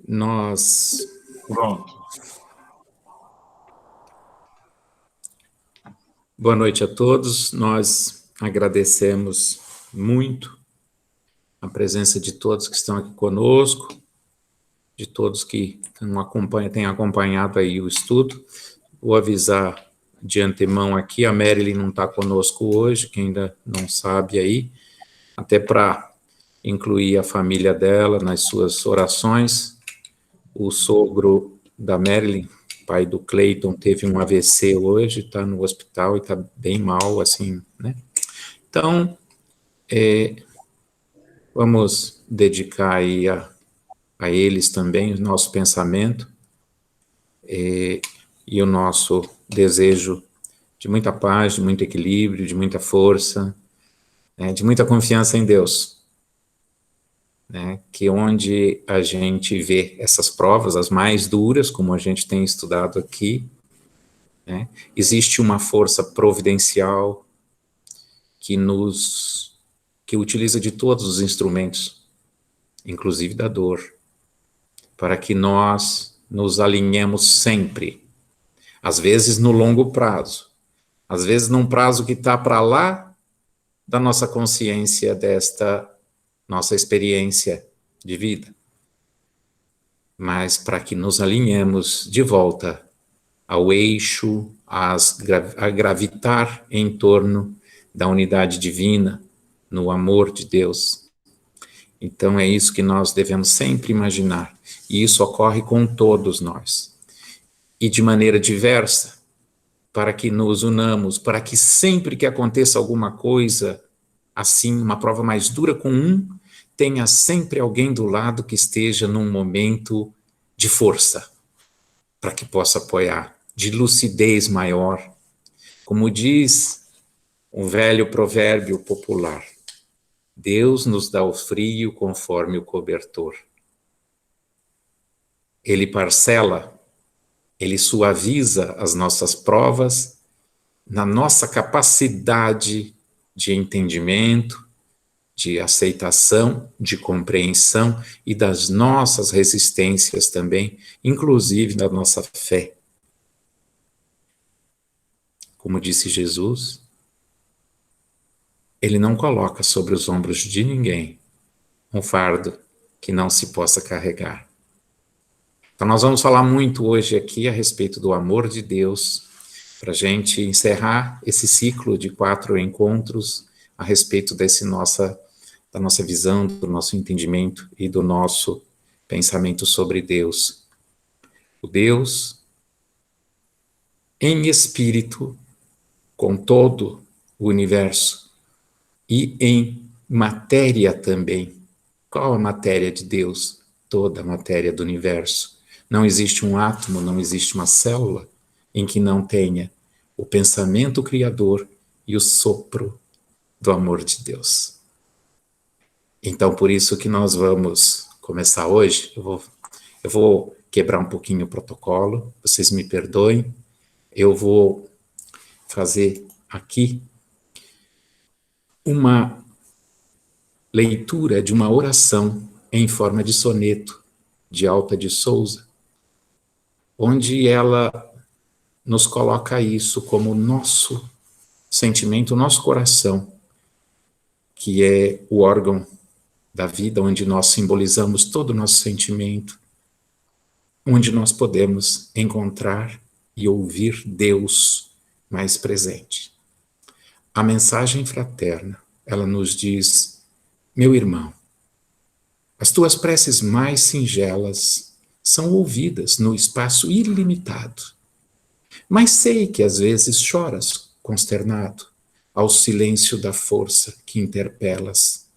Nós... Pronto. Boa noite a todos. Nós agradecemos muito a presença de todos que estão aqui conosco, de todos que têm acompanhado aí o estudo. Vou avisar de antemão aqui, a Marilyn não está conosco hoje, quem ainda não sabe aí, até para incluir a família dela nas suas orações. O sogro da Marilyn, pai do Cleiton, teve um AVC hoje, está no hospital e está bem mal, assim, né? Então, vamos dedicar aí a eles também o nosso pensamento e o nosso desejo de muita paz, de muito equilíbrio, de muita força, né, de muita confiança em Deus, né, que onde a gente vê essas provas, as mais duras, como a gente tem estudado aqui, né, existe uma força providencial que utiliza de todos os instrumentos, inclusive da dor, para que nós nos alinhemos sempre, às vezes no longo prazo, às vezes num prazo que está para lá da nossa consciência, desta nossa experiência de vida, mas para que nos alinhemos de volta ao eixo, a gravitar em torno da unidade divina, no amor de Deus. Então é isso que nós devemos sempre imaginar, e isso ocorre com todos nós, e de maneira diversa, para que nos unamos, para que sempre que aconteça alguma coisa, assim, uma prova mais dura com um, tenha sempre alguém do lado que esteja num momento de força, para que possa apoiar, de lucidez maior. Como diz um velho provérbio popular, Deus nos dá o frio conforme o cobertor. Ele parcela, ele suaviza as nossas provas na nossa capacidade de entendimento, de aceitação, de compreensão e das nossas resistências também, inclusive da nossa fé. Como disse Jesus, ele não coloca sobre os ombros de ninguém um fardo que não se possa carregar. Então nós vamos falar muito hoje aqui a respeito do amor de Deus, para a gente encerrar esse ciclo de 4 encontros a respeito da nossa visão, do nosso entendimento e do nosso pensamento sobre Deus. O Deus em espírito, com todo o universo, e em matéria também. Qual a matéria de Deus? Toda a matéria do universo. Não existe um átomo, não existe uma célula em que não tenha o pensamento criador e o sopro do amor de Deus. Então, por isso que nós vamos começar hoje. Eu vou quebrar um pouquinho o protocolo, vocês me perdoem. Eu vou fazer aqui uma leitura de uma oração em forma de soneto de Alta de Souza, onde ela nos coloca isso como nosso sentimento, nosso coração, que é o órgão da vida, onde nós simbolizamos todo o nosso sentimento, onde nós podemos encontrar e ouvir Deus mais presente. A mensagem fraterna, ela nos diz: meu irmão, as tuas preces mais singelas são ouvidas no espaço ilimitado, mas sei que às vezes choras consternado ao silêncio da força que interpelas.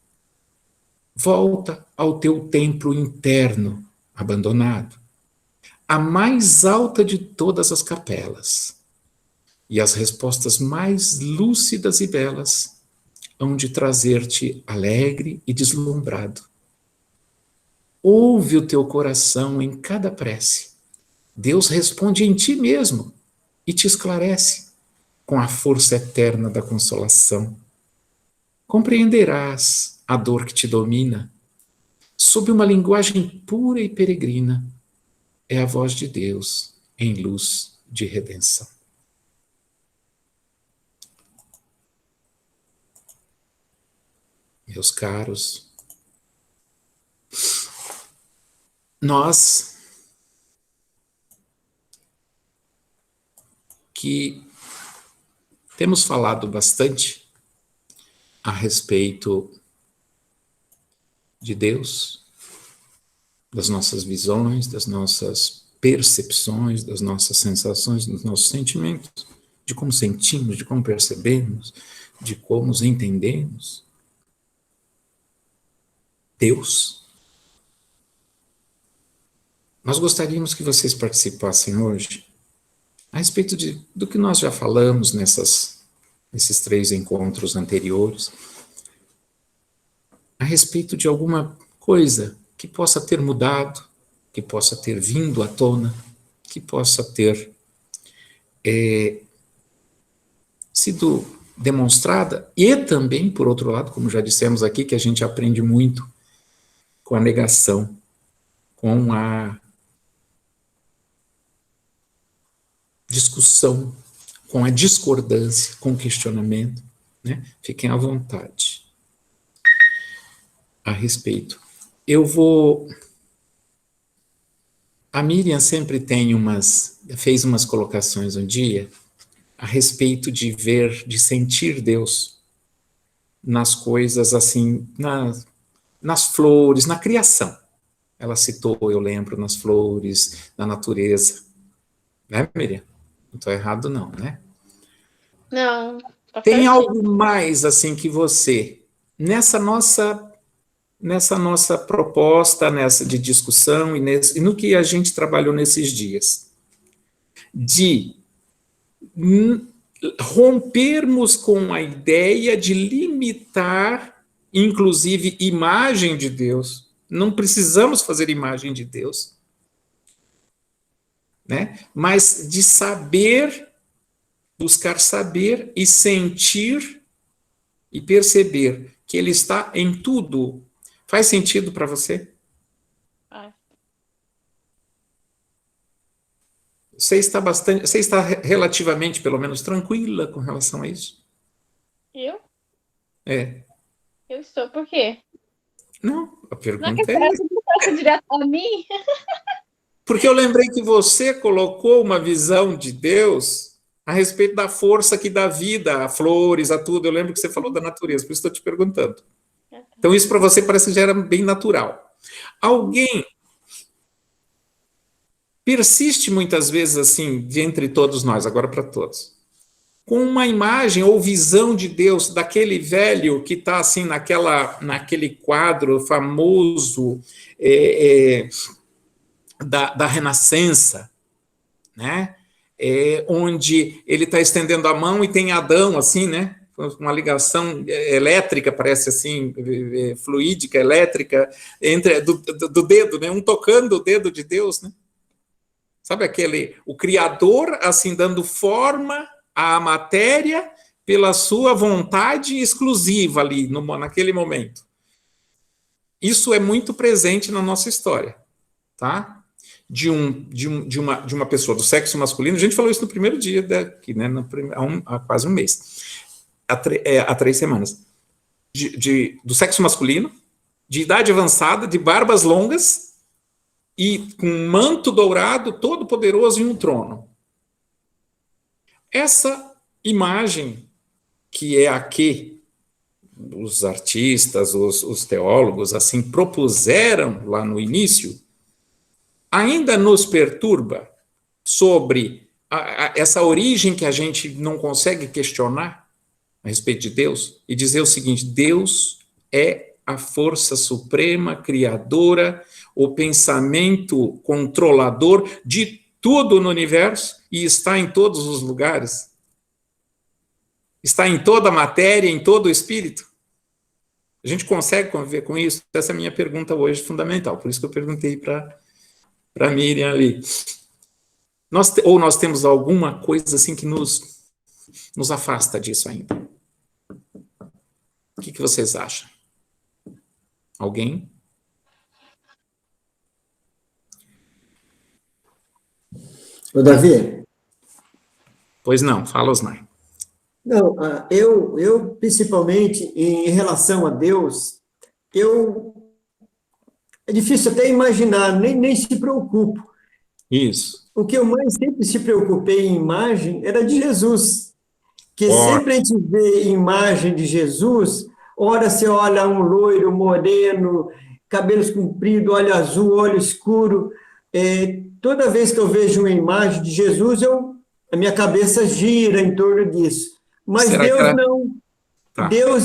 Volta ao teu templo interno abandonado, a mais alta de todas as capelas, e as respostas mais lúcidas e belas hão de trazer-te alegre e deslumbrado. Ouve o teu coração em cada prece. Deus responde em ti mesmo e te esclarece com a força eterna da consolação. Compreenderás a dor que te domina, sob uma linguagem pura e peregrina, é a voz de Deus em luz de redenção. Meus caros, nós que temos falado bastante a respeito de Deus, das nossas visões, das nossas percepções, das nossas sensações, dos nossos sentimentos, de como sentimos, de como percebemos, de como nos entendemos. Deus. Nós gostaríamos que vocês participassem hoje a respeito do que nós já falamos nesses 3 encontros anteriores, a respeito de alguma coisa que possa ter mudado, que possa ter vindo à tona, que possa ter sido demonstrada, e também, por outro lado, como já dissemos aqui, que a gente aprende muito com a negação, com a discussão, com a discordância, com o questionamento, né? Fiquem à vontade a respeito. A Miriam sempre fez umas colocações um dia a respeito de ver, de sentir Deus nas coisas assim, nas flores, na criação. Ela citou, eu lembro, nas flores, na natureza. Né, Miriam? Não estou errado não, né? Não. Tá Tem certinho. algo mais assim que você, nessa nossa proposta, nessa de discussão e no que a gente trabalhou nesses dias, de rompermos com a ideia de limitar, inclusive, imagem de Deus. Não precisamos fazer imagem de Deus, né? Mas de saber, buscar saber e sentir e perceber que Ele está em tudo. Faz sentido para você? Você está relativamente, pelo menos, tranquila com relação a isso? Eu? É. Eu estou. Por quê? Não, a Não pergunta é é direto a mim? porque eu lembrei que você colocou uma visão de Deus a respeito da força que dá vida a flores, a tudo. Eu lembro que você falou da natureza, por isso estou te perguntando. Então, isso para você parece que já era bem natural. Alguém persiste muitas vezes assim, de entre todos nós, agora para todos, com uma imagem ou visão de Deus daquele velho que está assim naquele quadro famoso da Renascença, né? Onde ele está estendendo a mão e tem Adão, assim, né? Uma ligação elétrica, parece assim, fluídica, elétrica, do dedo, né? Um tocando o dedo de Deus, né? Sabe o Criador, assim, dando forma à matéria pela sua vontade exclusiva ali, naquele momento. Isso é muito presente na nossa história, tá? De uma pessoa do sexo masculino, a gente falou isso no primeiro dia daqui, né? Há quase um mês, há 3 semanas, do sexo masculino, de idade avançada, de barbas longas, e com um manto dourado, todo poderoso, e um trono. Essa imagem, que é a que os artistas, os teólogos, assim, propuseram lá no início, ainda nos perturba sobre essa origem que a gente não consegue questionar a respeito de Deus, e dizer o seguinte: Deus é a força suprema, criadora, o pensamento controlador de tudo no universo e está em todos os lugares. Está em toda a matéria, em todo o espírito. A gente consegue conviver com isso? Essa é a minha pergunta hoje fundamental. Por isso que eu perguntei para Miriam ali. Nós temos alguma coisa assim que nos afasta disso ainda? O que vocês acham? Alguém? Ô, Davi, Pois não, fala, Osmar. não, eu principalmente em relação a Deus, eu é difícil até imaginar, nem se preocupo. Isso. O que eu mais sempre se preocupei em imagem era de Jesus, que Ó, sempre a gente vê imagem de Jesus, ora você olha um loiro, moreno, cabelos compridos, olho azul, olho escuro. Toda vez que eu vejo uma imagem de Jesus, a minha cabeça gira em torno disso. Mas será que Deus era... não. Tá, Deus,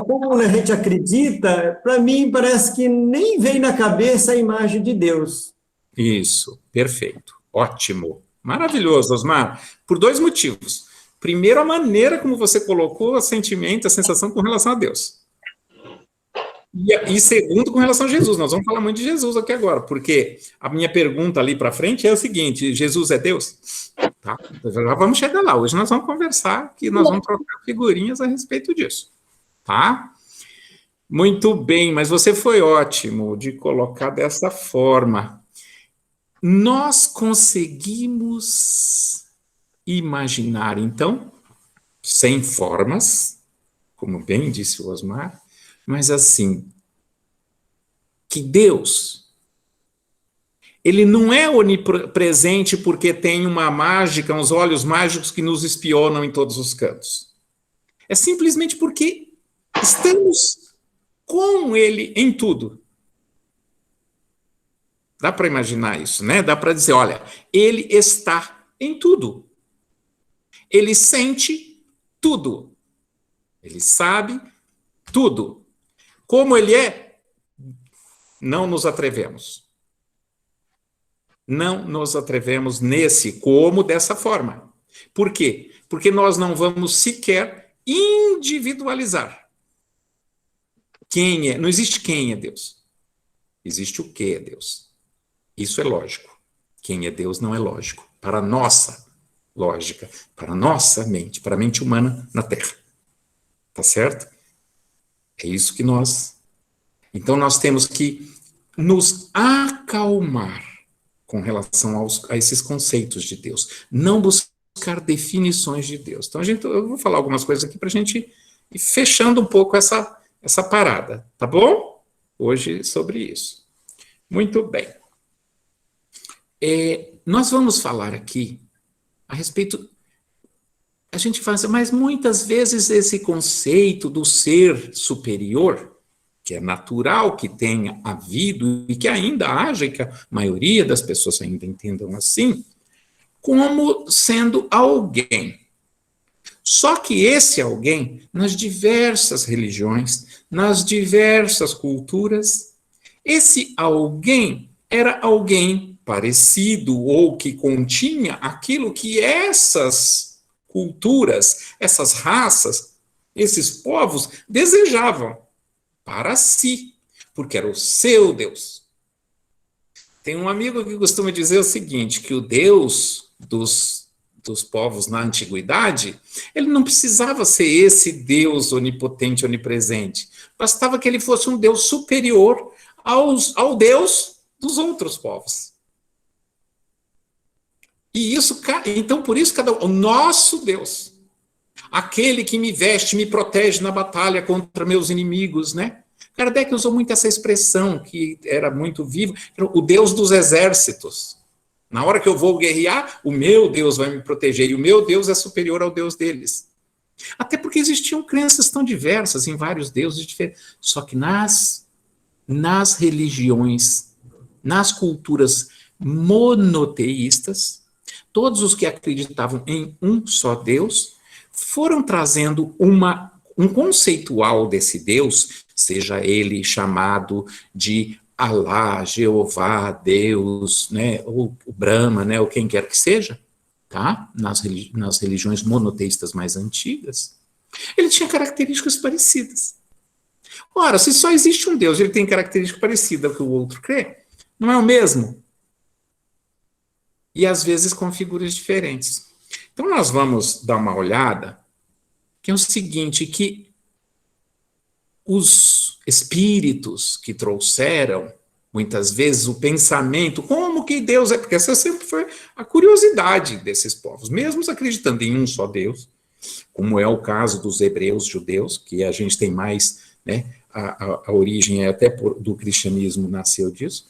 como a gente acredita, para mim parece que nem vem na cabeça a imagem de Deus. isso, perfeito, ótimo, maravilhoso, Osmar, por dois motivos. Primeiro, a maneira como você colocou o sentimento, a sensação com relação a Deus. E segundo, com relação a Jesus. Nós vamos falar muito de Jesus aqui agora, porque a minha pergunta ali para frente é o seguinte: Jesus é Deus? Tá? Já vamos chegar lá. Hoje nós vamos conversar, que nós vamos trocar figurinhas a respeito disso. Tá? Muito bem, mas você foi ótimo de colocar dessa forma. Nós conseguimos imaginar, então, sem formas, como bem disse o Osmar, mas assim, que Deus, ele não é onipresente porque tem uma mágica, uns olhos mágicos que nos espionam em todos os cantos. É simplesmente porque estamos com ele em tudo. Dá para imaginar isso, né? Dá para dizer, olha, ele está em tudo. Ele sente tudo. Ele sabe tudo. Como ele é, não nos atrevemos. Não nos atrevemos nesse como dessa forma. Por quê? Porque nós não vamos sequer individualizar. Quem é? Não existe quem é Deus. Existe o que é Deus. Isso é lógico. Quem é Deus não é lógico. Para a nossa lógica, para a nossa mente, para a mente humana na Terra. Tá certo? É isso que nós... Então nós temos que nos acalmar com relação a esses conceitos de Deus. Não buscar definições de Deus. Então eu vou falar algumas coisas aqui para a gente ir fechando um pouco essa parada. Tá bom? Hoje sobre isso. Muito bem. Nós vamos falar aqui a respeito... A gente faz, mas muitas vezes esse conceito do ser superior, que é natural que tenha havido e que ainda haja, e que a maioria das pessoas ainda entendam assim, como sendo alguém. Só que esse alguém, nas diversas religiões, nas diversas culturas, esse alguém era alguém parecido ou que continha aquilo que essas culturas, essas raças, esses povos desejavam para si, porque era o seu Deus. Tem um amigo que costuma dizer o seguinte, que o Deus dos povos na antiguidade, ele não precisava ser esse Deus onipotente, onipresente. Bastava que ele fosse um Deus superior ao Deus dos outros povos. E isso, então por isso o nosso Deus, aquele que me veste, me protege na batalha contra meus inimigos, né? Kardec usou muito essa expressão, que era muito viva, o Deus dos exércitos. Na hora que eu vou guerrear, o meu Deus vai me proteger, e o meu Deus é superior ao Deus deles. Até porque existiam crenças tão diversas em vários deuses diferentes. Só que nas religiões, nas culturas monoteístas, todos os que acreditavam em um só Deus foram trazendo um conceitual desse Deus, seja ele chamado de Alá, Jeová, Deus, né, ou Brahma, né, ou quem quer que seja, tá? Nas religiões monoteístas mais antigas, ele tinha características parecidas. Ora, se só existe um Deus, ele tem característica parecida que o outro crê, não é o mesmo? E às vezes com figuras diferentes. Então nós vamos dar uma olhada, que é o seguinte, que os espíritos que trouxeram muitas vezes, o pensamento, como que Deus é, porque essa sempre foi a curiosidade desses povos, mesmo acreditando em um só Deus, como é o caso dos hebreus judeus, que a gente tem mais, né, a origem é até do cristianismo nasceu disso.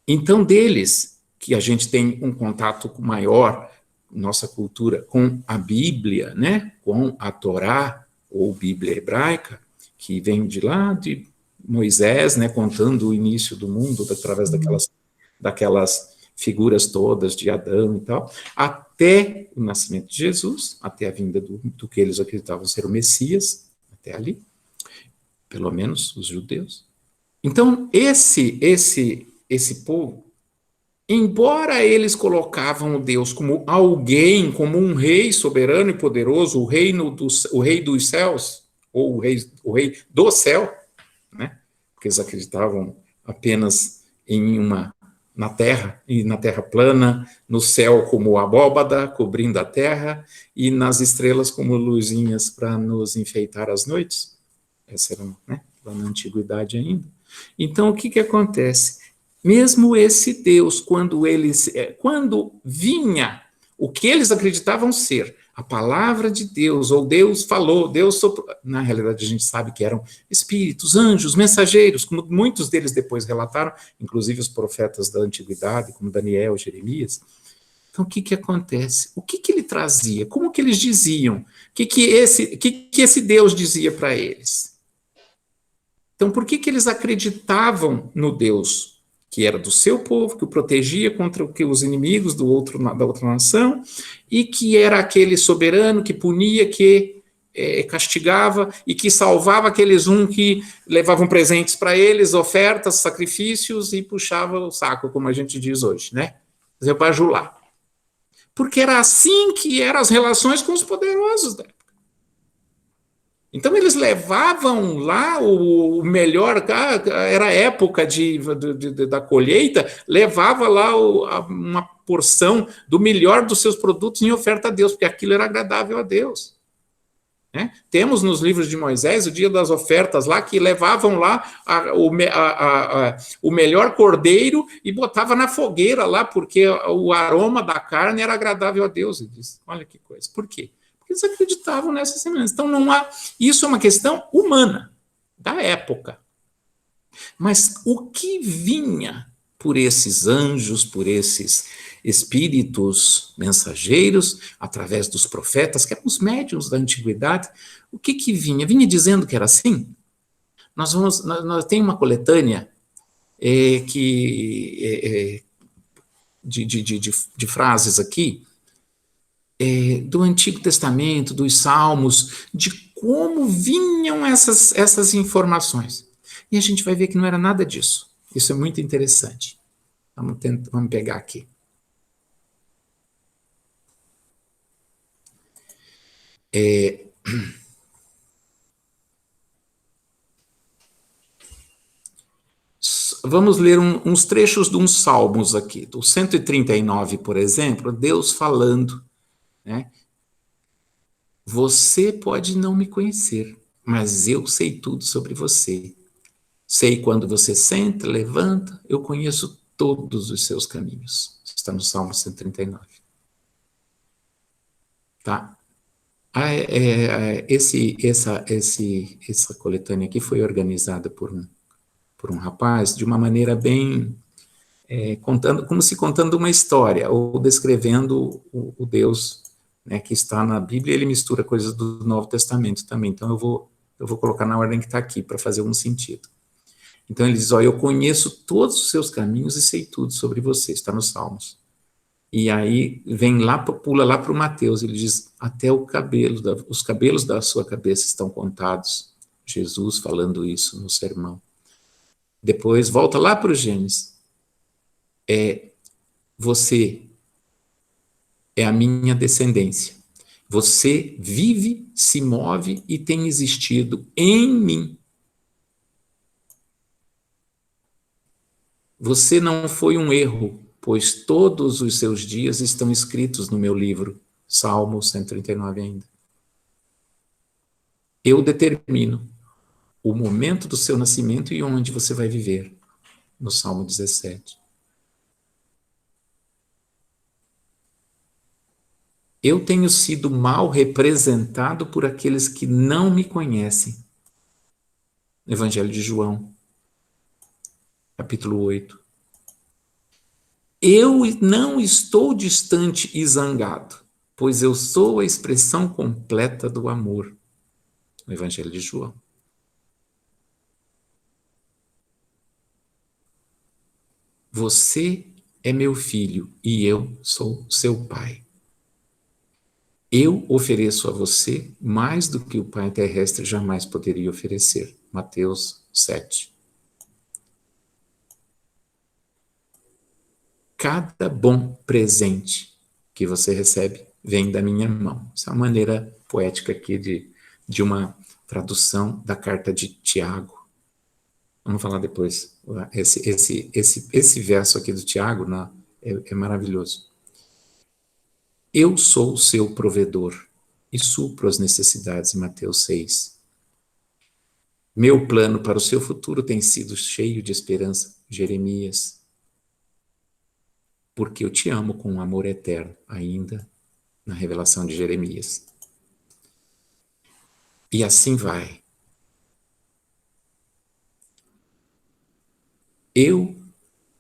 Então, deles, que a gente tem um contato maior, nossa cultura, com a Bíblia, né, com a Torá, ou Bíblia hebraica, que vem de lá de Moisés, né, contando o início do mundo através daquelas figuras todas de Adão e tal, até o nascimento de Jesus, até a vinda do que eles acreditavam ser o Messias, até ali, pelo menos os judeus. Então, esse povo, embora eles colocavam Deus como alguém, como um rei soberano e poderoso, o rei dos céus, ou o rei do céu, né? Porque eles acreditavam apenas na terra, e na terra plana, no céu como abóbada, cobrindo a terra, e nas estrelas como luzinhas para nos enfeitar as noites. Essa era, né, lá na antiguidade ainda. Então, o que acontece? Mesmo esse Deus, quando vinha o que eles acreditavam ser a palavra de Deus, ou Deus falou, Deus soprou, na realidade a gente sabe que eram espíritos, anjos, mensageiros, como muitos deles depois relataram, inclusive os profetas da antiguidade, como Daniel, Jeremias. Então, o que acontece? O que ele trazia? Como que eles diziam? O que esse Deus dizia para eles? Então, por que eles acreditavam no Deus que era do seu povo, que o protegia contra os inimigos da outra nação, e que era aquele soberano que punia, que castigava, e que salvava aqueles que levavam presentes para eles, ofertas, sacrifícios, e puxava o saco, como a gente diz hoje, né? Fazia bajular. Porque era assim que eram as relações com os poderosos, né? Então, eles levavam lá o melhor, era a época da colheita, levava lá uma porção do melhor dos seus produtos em oferta a Deus, porque aquilo era agradável a Deus. Né? Temos nos livros de Moisés o dia das ofertas lá, que levavam lá o melhor cordeiro e botava na fogueira lá, porque o aroma da carne era agradável a Deus. E diz, olha que coisa, por quê? Eles acreditavam nessa semelhança. Então, isso é uma questão humana, da época. Mas o que vinha por esses anjos, por esses espíritos mensageiros, através dos profetas, que eram os médiuns da antiguidade, o que vinha? Vinha dizendo que era assim? Nós tem uma coletânea de frases aqui, do Antigo Testamento, dos Salmos, de como vinham essas informações. E a gente vai ver que não era nada disso. Isso é muito interessante. Vamos pegar aqui. Vamos ler uns trechos de uns salmos aqui. Do 139, por exemplo, Deus falando, né? Você pode não me conhecer, mas eu sei tudo sobre você. Sei quando você senta, levanta, eu conheço todos os seus caminhos. Está no Salmo 139. Tá? Essa coletânea aqui foi organizada por um rapaz de uma maneira bem como se contando uma história, ou descrevendo o Deus, né, que está na Bíblia. Ele mistura coisas do Novo Testamento também, então eu vou colocar na ordem que está aqui, para fazer um sentido. Então ele diz, eu conheço todos os seus caminhos e sei tudo sobre você, está nos Salmos. E aí pula lá para o Mateus, ele diz, até os cabelos da sua cabeça estão contados. Jesus falando isso no sermão. Depois volta lá para o Gênesis. Você é a minha descendência. Você vive, se move e tem existido em mim. Você não foi um erro, pois todos os seus dias estão escritos no meu livro, Salmo 139 ainda. Eu determino o momento do seu nascimento e onde você vai viver. no Salmo 17. Eu tenho sido mal representado por aqueles que não me conhecem. Evangelho de João, capítulo 8. Eu não estou distante e zangado, pois eu sou a expressão completa do amor. No Evangelho de João. Você é meu filho e eu sou seu pai. Eu ofereço a você mais do que o pai terrestre jamais poderia oferecer. Mateus 7. Cada bom presente que você recebe vem da minha mão. Essa é uma maneira poética aqui de uma tradução da carta de Tiago. Vamos falar depois. Esse verso aqui do Tiago, não, é maravilhoso. Eu sou o seu provedor e supro as necessidades, em Mateus 6. Meu plano para o seu futuro tem sido cheio de esperança, Jeremias. Porque eu te amo com um amor eterno, ainda na revelação de Jeremias. E assim vai. Eu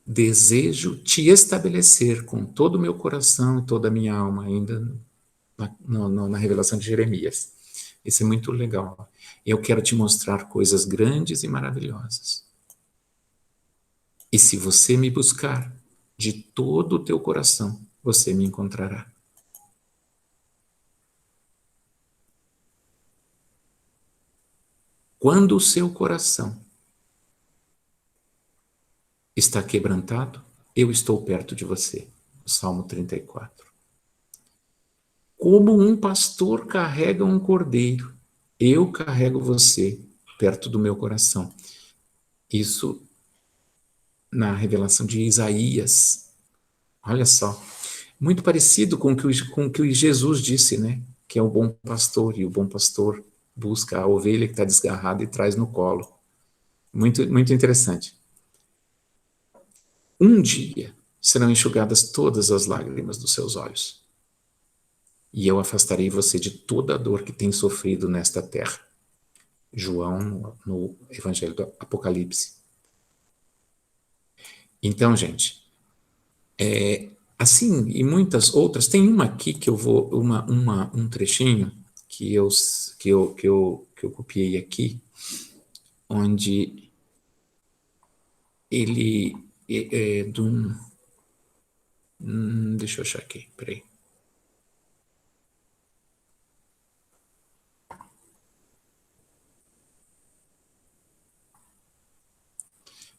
desejo te estabelecer com todo o meu coração e toda a minha alma, ainda na revelação de Jeremias. Isso é muito legal. Eu quero te mostrar coisas grandes e maravilhosas. E se você me buscar de todo o teu coração, você me encontrará. Quando o seu coração está quebrantado, eu estou perto de você. Salmo 34. Como um pastor carrega um cordeiro, eu carrego você perto do meu coração. Isso na revelação de Isaías. Olha só, muito parecido com o que Jesus disse, né? Que é o bom pastor, e o bom pastor busca a ovelha que está desgarrada e traz no colo. Muito, muito interessante. Um dia serão enxugadas todas as lágrimas dos seus olhos, e eu afastarei você de toda a dor que tem sofrido nesta terra. João, no Evangelho do Apocalipse. Então, gente, assim, e muitas outras, tem uma aqui que eu vou, um trechinho que eu copiei aqui, onde ele deixa eu achar aqui, peraí.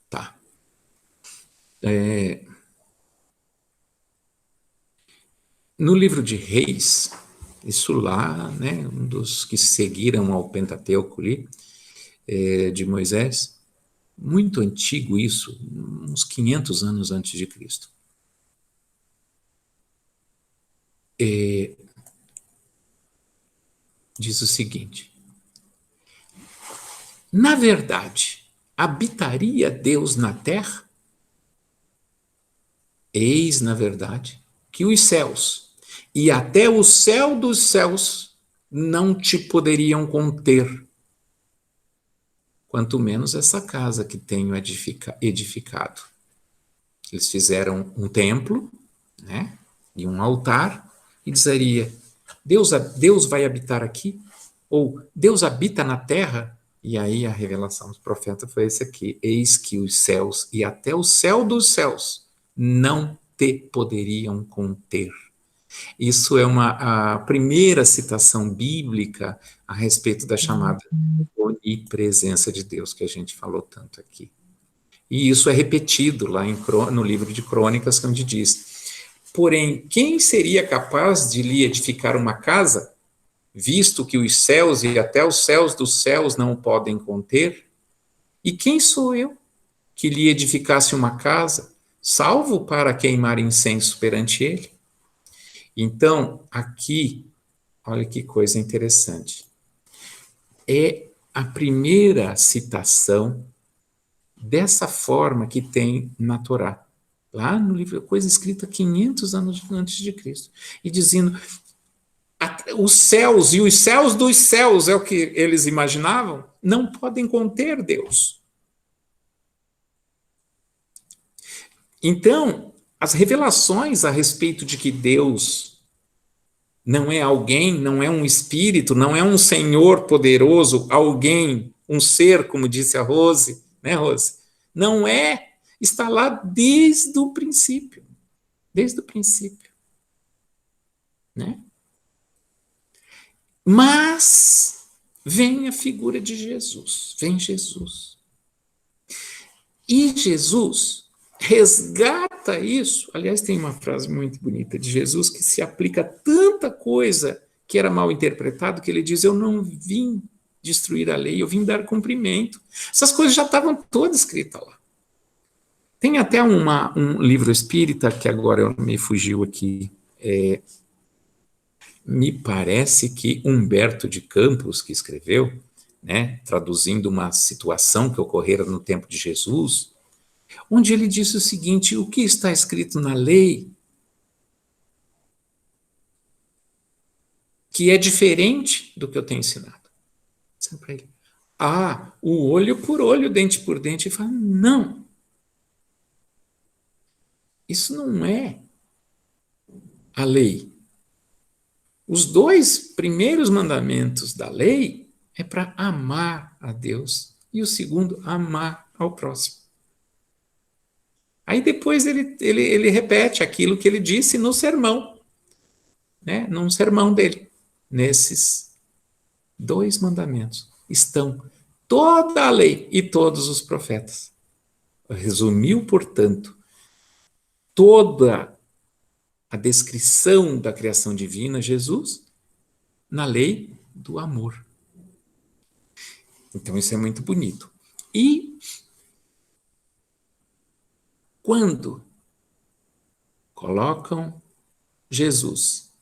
Tá. No livro de Reis, isso lá, né, um dos que seguiram ao Pentateuco ali, de Moisés, muito antigo isso, uns 500 anos antes de Cristo. Diz o seguinte: na verdade, habitaria Deus na terra? Eis, na verdade, que os céus e até o céu dos céus não te poderiam conter, quanto menos essa casa que tenho edificado. Eles fizeram um templo, né, e um altar, e dizeria: Deus vai habitar aqui? Ou Deus habita na terra? E aí a revelação do profeta foi esse aqui: eis que os céus e até o céu dos céus não te poderiam conter. Isso é a primeira citação bíblica a respeito da chamada onipresença de Deus, que a gente falou tanto aqui. E isso é repetido lá no livro de Crônicas, onde diz: porém, quem seria capaz de lhe edificar uma casa, visto que os céus e até os céus dos céus não o podem conter? E quem sou eu que lhe edificasse uma casa, salvo para queimar incenso perante ele? Então, aqui, olha que coisa interessante. É a primeira citação dessa forma que tem na Torá. Lá no livro, coisa escrita 500 anos antes de Cristo. E dizendo, os céus e os céus dos céus, é o que eles imaginavam, não podem conter Deus. Então, as revelações a respeito de que Deus não é alguém, não é um espírito, não é um Senhor poderoso, alguém, um ser, como disse a Rose, né, Rose? Não é, está lá desde o princípio. Desde o princípio. Né? Mas vem a figura de Jesus, vem Jesus. E Jesus resgata isso. Aliás, tem uma frase muito bonita de Jesus que se aplica a tanta coisa que era mal interpretado, que ele diz, eu não vim destruir a lei, eu vim dar cumprimento. Essas coisas já estavam todas escritas lá. Tem até um livro espírita, que agora me fugiu aqui, me parece que Humberto de Campos, que escreveu, né, traduzindo uma situação que ocorrera no tempo de Jesus, onde ele disse o seguinte, o que está escrito na lei, que é diferente do que eu tenho ensinado. Dizendo para ele, o olho por olho, dente por dente. Ele fala, não. Isso não é a lei. Os 2 primeiros mandamentos da lei é para amar a Deus e o segundo, amar ao próximo. Aí depois ele repete aquilo que ele disse no sermão, né? Num sermão dele. Nesses 2 mandamentos estão toda a lei e todos os profetas. Resumiu, portanto, toda a descrição da criação divina, Jesus, na lei do amor. Então isso é muito bonito. E quando colocam Jesus,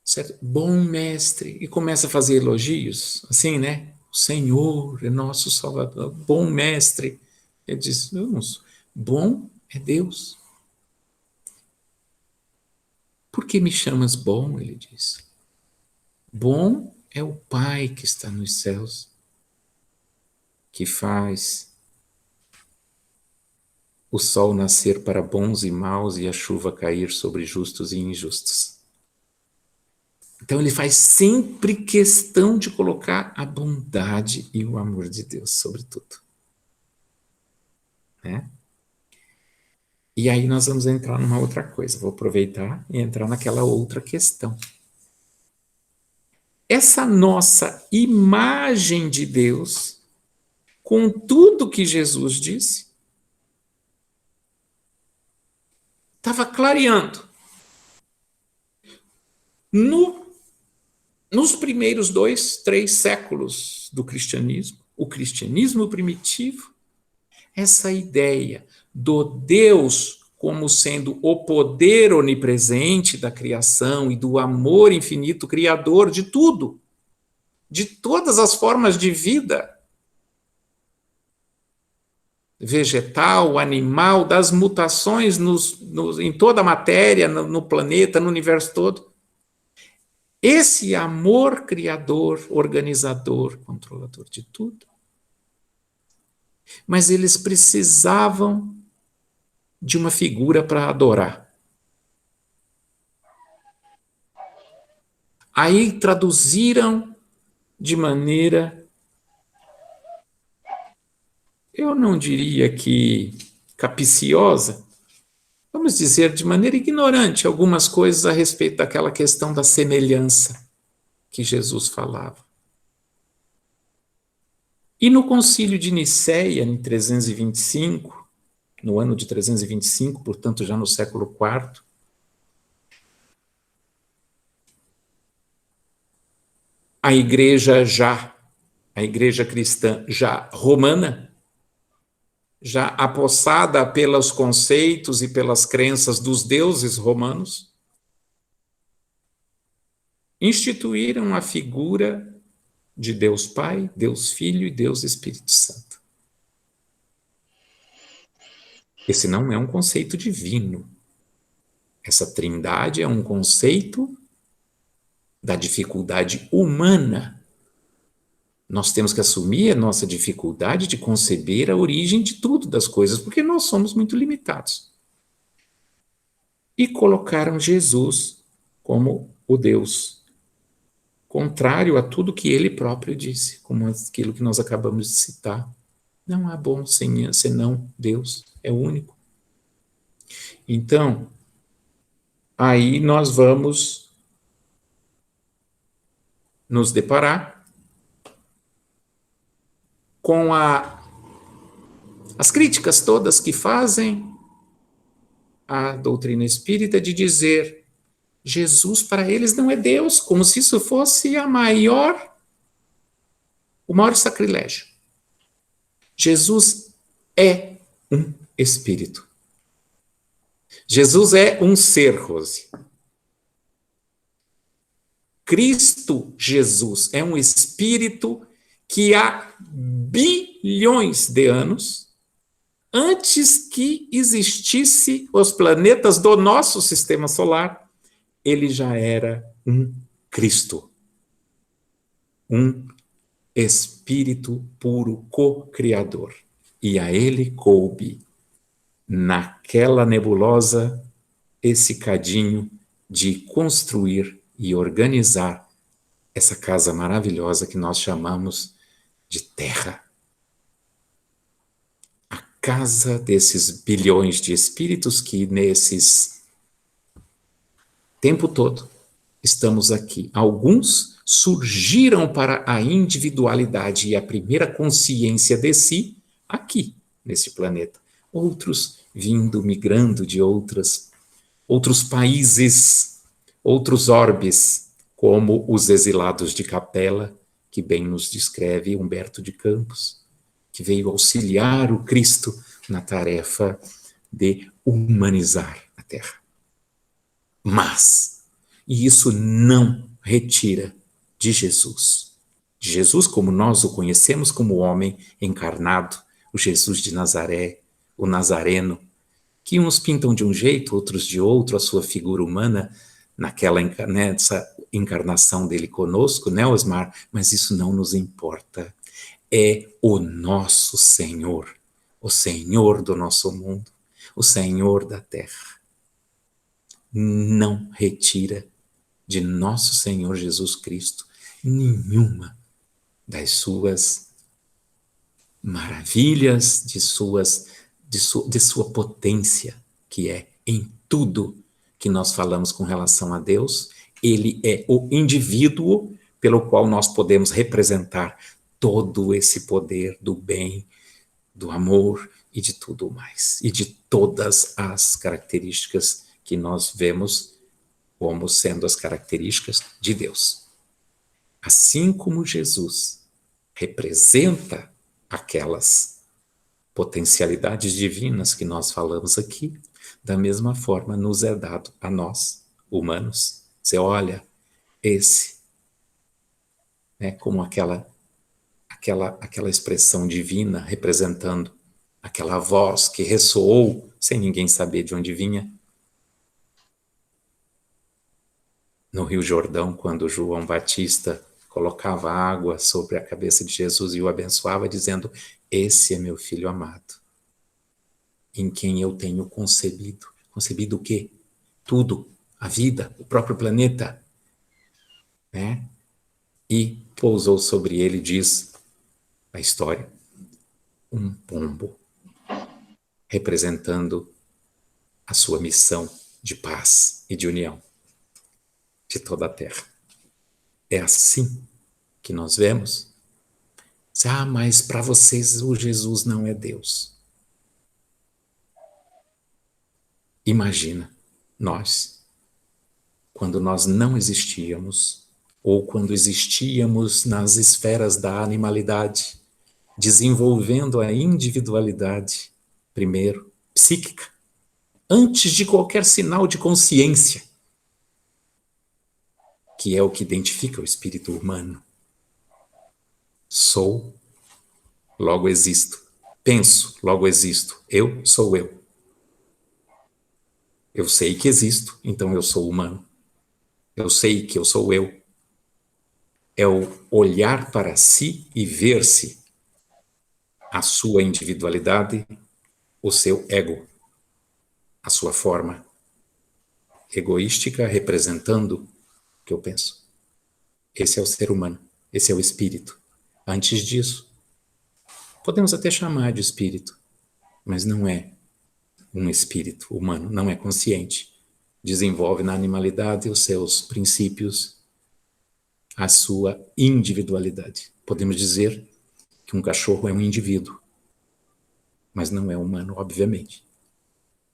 certo? Bom mestre, e começa a fazer elogios, assim, né? O Senhor é nosso Salvador, bom mestre. Ele diz, eu não sou. Bom é Deus. Por que me chamas bom? Ele diz. Bom é o Pai que está nos céus, que faz o sol nascer para bons e maus e a chuva cair sobre justos e injustos. Então ele faz sempre questão de colocar a bondade e o amor de Deus sobre tudo. Né? E aí nós vamos entrar numa outra coisa. Vou aproveitar e entrar naquela outra questão. Essa nossa imagem de Deus, com tudo que Jesus disse, estava clareando. Nos primeiros 2, 3 séculos do cristianismo, o cristianismo primitivo, essa ideia do Deus como sendo o poder onipresente da criação e do amor infinito criador de tudo, de todas as formas de vida, vegetal, animal, das mutações em toda a matéria, no planeta, no universo todo. Esse amor criador, organizador, controlador de tudo. Mas eles precisavam de uma figura para adorar. Aí traduziram de maneira, eu não diria que capciosa, vamos dizer de maneira ignorante, algumas coisas a respeito daquela questão da semelhança que Jesus falava. E no concílio de Nicéia, em 325, no ano de 325, portanto já no século IV, a igreja cristã já romana, já apossada pelos conceitos e pelas crenças dos deuses romanos, instituíram a figura de Deus Pai, Deus Filho e Deus Espírito Santo. Esse não é um conceito divino. Essa trindade é um conceito da dificuldade humana. Nós temos que assumir a nossa dificuldade de conceber a origem de tudo, das coisas, porque nós somos muito limitados. E colocaram Jesus como o Deus, contrário a tudo que ele próprio disse, como aquilo que nós acabamos de citar. Não há bom senão Deus, é o único. Então, aí nós vamos nos deparar com as críticas todas que fazem a doutrina espírita de dizer Jesus para eles não é Deus, como se isso fosse o maior sacrilégio. Jesus é um espírito. Jesus é um ser, Rose. Cristo Jesus é um espírito que há bilhões de anos, antes que existisse os planetas do nosso sistema solar, ele já era um Cristo, um espírito puro co-criador. E a ele coube, naquela nebulosa, esse cadinho de construir e organizar essa casa maravilhosa que nós chamamos de Terra. A casa desses bilhões de espíritos que nesses tempo todo estamos aqui. Alguns surgiram para a individualidade e a primeira consciência de si aqui, nesse planeta. Outros migrando de outros países, outros orbes, como os exilados de Capela, que bem nos descreve Humberto de Campos, que veio auxiliar o Cristo na tarefa de humanizar a Terra. Mas, e isso não retira de Jesus. Jesus, como nós o conhecemos como homem encarnado, o Jesus de Nazaré, o Nazareno, que uns pintam de um jeito, outros de outro, a sua figura humana, nessa encarnação dele conosco, né, Osmar? Mas isso não nos importa. É o nosso Senhor, o Senhor do nosso mundo, o Senhor da Terra. Não retira de nosso Senhor Jesus Cristo nenhuma das suas maravilhas, de sua potência, que é em tudo que nós falamos com relação a Deus. Ele é o indivíduo pelo qual nós podemos representar todo esse poder do bem, do amor e de tudo mais, e de todas as características que nós vemos como sendo as características de Deus. Assim como Jesus representa aquelas potencialidades divinas que nós falamos aqui, da mesma forma nos é dado a nós, humanos. Você olha esse, né, como aquela expressão divina representando aquela voz que ressoou sem ninguém saber de onde vinha. No Rio Jordão, quando João Batista colocava água sobre a cabeça de Jesus e o abençoava, dizendo: esse é meu filho amado, em quem eu tenho concebido. Concebido o quê? Tudo, a vida, o próprio planeta. Né? E pousou sobre ele, diz a história, um pombo, representando a sua missão de paz e de união de toda a Terra. É assim que nós vemos. Mas para vocês o Jesus não é Deus. Imagina, nós, quando nós não existíamos, ou quando existíamos nas esferas da animalidade, desenvolvendo a individualidade, primeiro, psíquica, antes de qualquer sinal de consciência, que é o que identifica o espírito humano. Sou, logo existo. Penso, logo existo. Eu sou eu. Eu sei que existo, então eu sou humano. Eu sei que eu sou eu. É o olhar para si e ver-se, a sua individualidade, o seu ego, a sua forma egoística representando o que eu penso. Esse é o ser humano, esse é o espírito. Antes disso, podemos até chamar de espírito, mas não é um espírito humano, não é consciente. Desenvolve na animalidade os seus princípios, a sua individualidade. Podemos dizer que um cachorro é um indivíduo, mas não é humano, obviamente.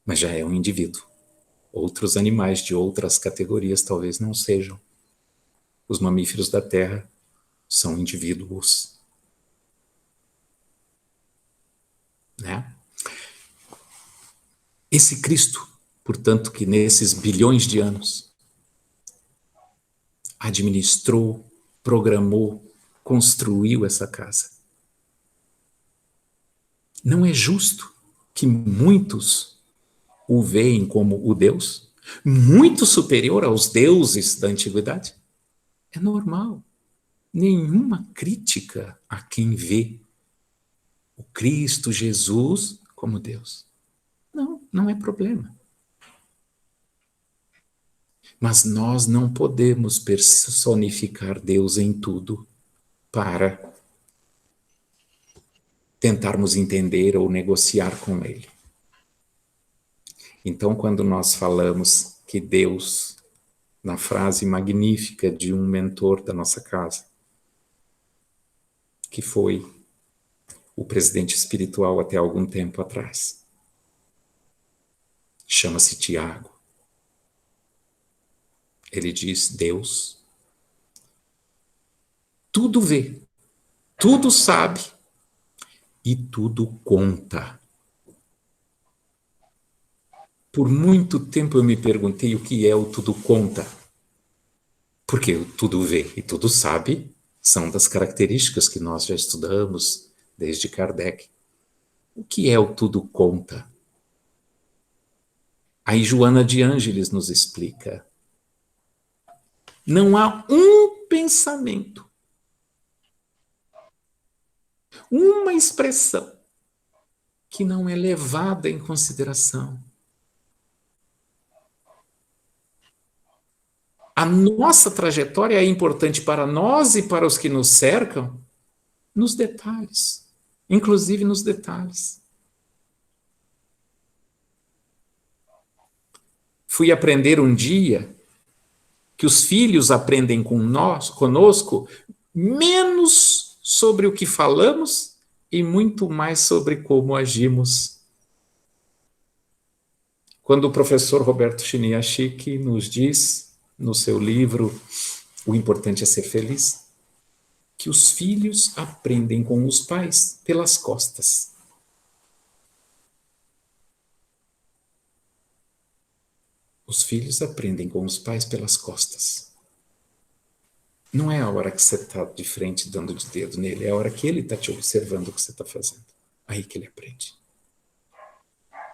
Mas já é um indivíduo. Outros animais de outras categorias talvez não sejam. Os mamíferos da Terra são indivíduos. Né? Esse Cristo, portanto, que nesses bilhões de anos administrou, programou, construiu essa casa. Não é justo que muitos o veem como o Deus, muito superior aos deuses da antiguidade? É normal. Nenhuma crítica a quem vê o Cristo Jesus como Deus. Não, não é problema. Mas nós não podemos personificar Deus em tudo para tentarmos entender ou negociar com Ele. Então, quando nós falamos que Deus, na frase magnífica de um mentor da nossa casa, que foi o presidente espiritual até algum tempo atrás, chama-se Tiago. Ele diz: Deus tudo vê, tudo sabe e tudo conta. Por muito tempo eu me perguntei o que é o tudo conta. Porque o tudo vê e tudo sabe são das características que nós já estudamos desde Kardec. O que é o tudo conta? Aí Joana de Ângeles nos explica. Não há um pensamento, uma expressão que não é levada em consideração. A nossa trajetória é importante para nós e para os que nos cercam nos detalhes, inclusive nos detalhes. Fui aprender um dia que os filhos aprendem conosco menos sobre o que falamos e muito mais sobre como agimos. Quando o professor Roberto Chiniachiki nos diz, no seu livro O Importante é Ser Feliz, que os filhos aprendem com os pais pelas costas. Os filhos aprendem com os pais pelas costas. Não é a hora que você está de frente dando de dedo nele, é a hora que ele está te observando o que você está fazendo. Aí que ele aprende.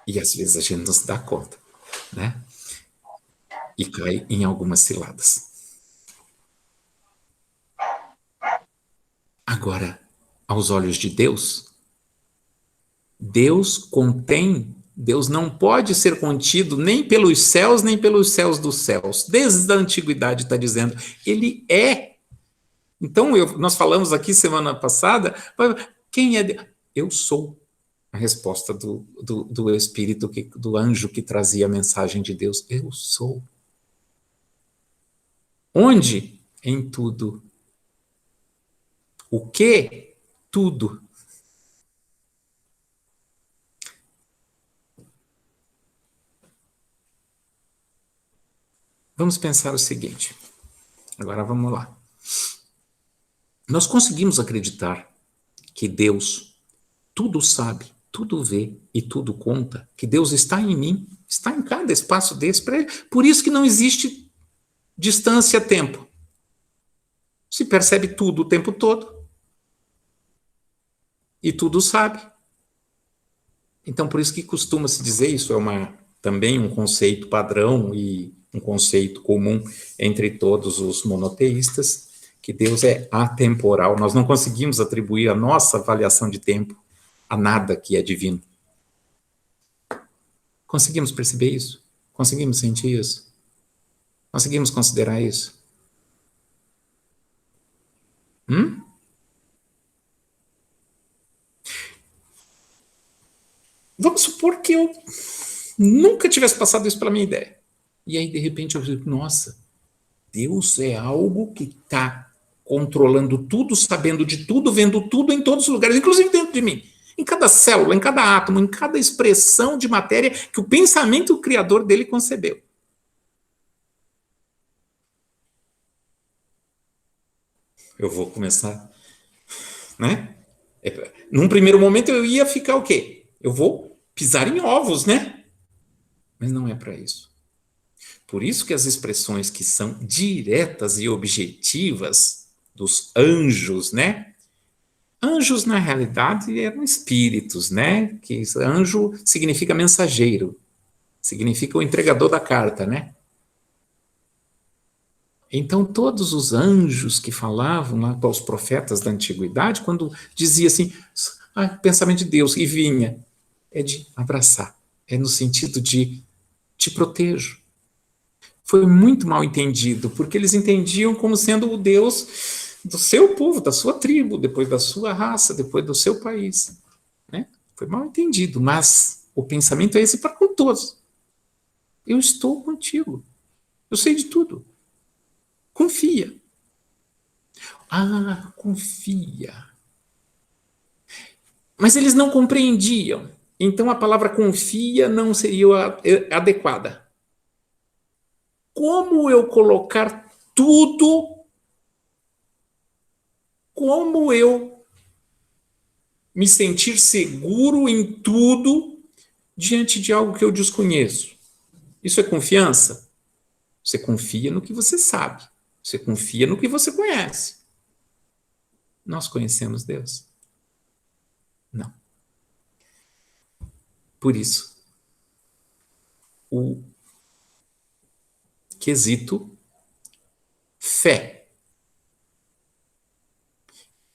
E às vezes a gente não se dá conta, né? E cai em algumas ciladas. Agora, aos olhos de Deus, Deus não pode ser contido nem pelos céus, nem pelos céus dos céus. Desde a antiguidade está dizendo, ele é. Então, nós falamos aqui semana passada, quem é Deus? Eu sou. A resposta do Espírito, do anjo que trazia a mensagem de Deus. Eu sou. Onde? Em tudo. O que? Tudo. Vamos pensar o seguinte. Agora vamos lá. Nós conseguimos acreditar que Deus tudo sabe, tudo vê e tudo conta, que Deus está em mim, está em cada espaço desse para ele. Por isso que não existe distância-tempo. Se percebe tudo o tempo todo. e tudo sabe. Então, por isso que costuma-se dizer, isso é também um conceito padrão e um conceito comum entre todos os monoteístas, que Deus é atemporal. Nós não conseguimos atribuir a nossa avaliação de tempo a nada que é divino. Conseguimos perceber isso? Conseguimos sentir isso? Conseguimos considerar isso? Vamos supor que eu nunca tivesse passado isso pela minha ideia. E aí, de repente, eu digo, nossa, Deus é algo que está controlando tudo, sabendo de tudo, vendo tudo em todos os lugares, inclusive dentro de mim. Em cada célula, em cada átomo, em cada expressão de matéria que o pensamento criador dele concebeu. Eu vou começar, né? Num primeiro momento eu ia ficar o quê? Eu vou pisar em ovos, né? Mas não é para isso. Por isso que as expressões que são diretas e objetivas dos anjos, né? Anjos, na realidade, eram espíritos, né? Que anjo significa mensageiro, significa o entregador da carta, né? Então, todos os anjos que falavam lá para os profetas da antiguidade, quando dizia assim, pensamento de Deus, e vinha, é de abraçar, é no sentido de te protejo. Foi muito mal entendido, porque eles entendiam como sendo o Deus do seu povo, da sua tribo, depois da sua raça, depois do seu país. Né? Foi mal entendido, mas o pensamento é esse para com todos. Eu estou contigo. Eu sei de tudo. Confia. Ah, confia. Mas eles não compreendiam. Então a palavra confia não seria adequada. Como eu colocar tudo, como eu me sentir seguro em tudo diante de algo que eu desconheço? Isso é confiança? Você confia no que você sabe. Você confia no que você conhece. Nós conhecemos Deus? Não. Por isso, o quesito fé.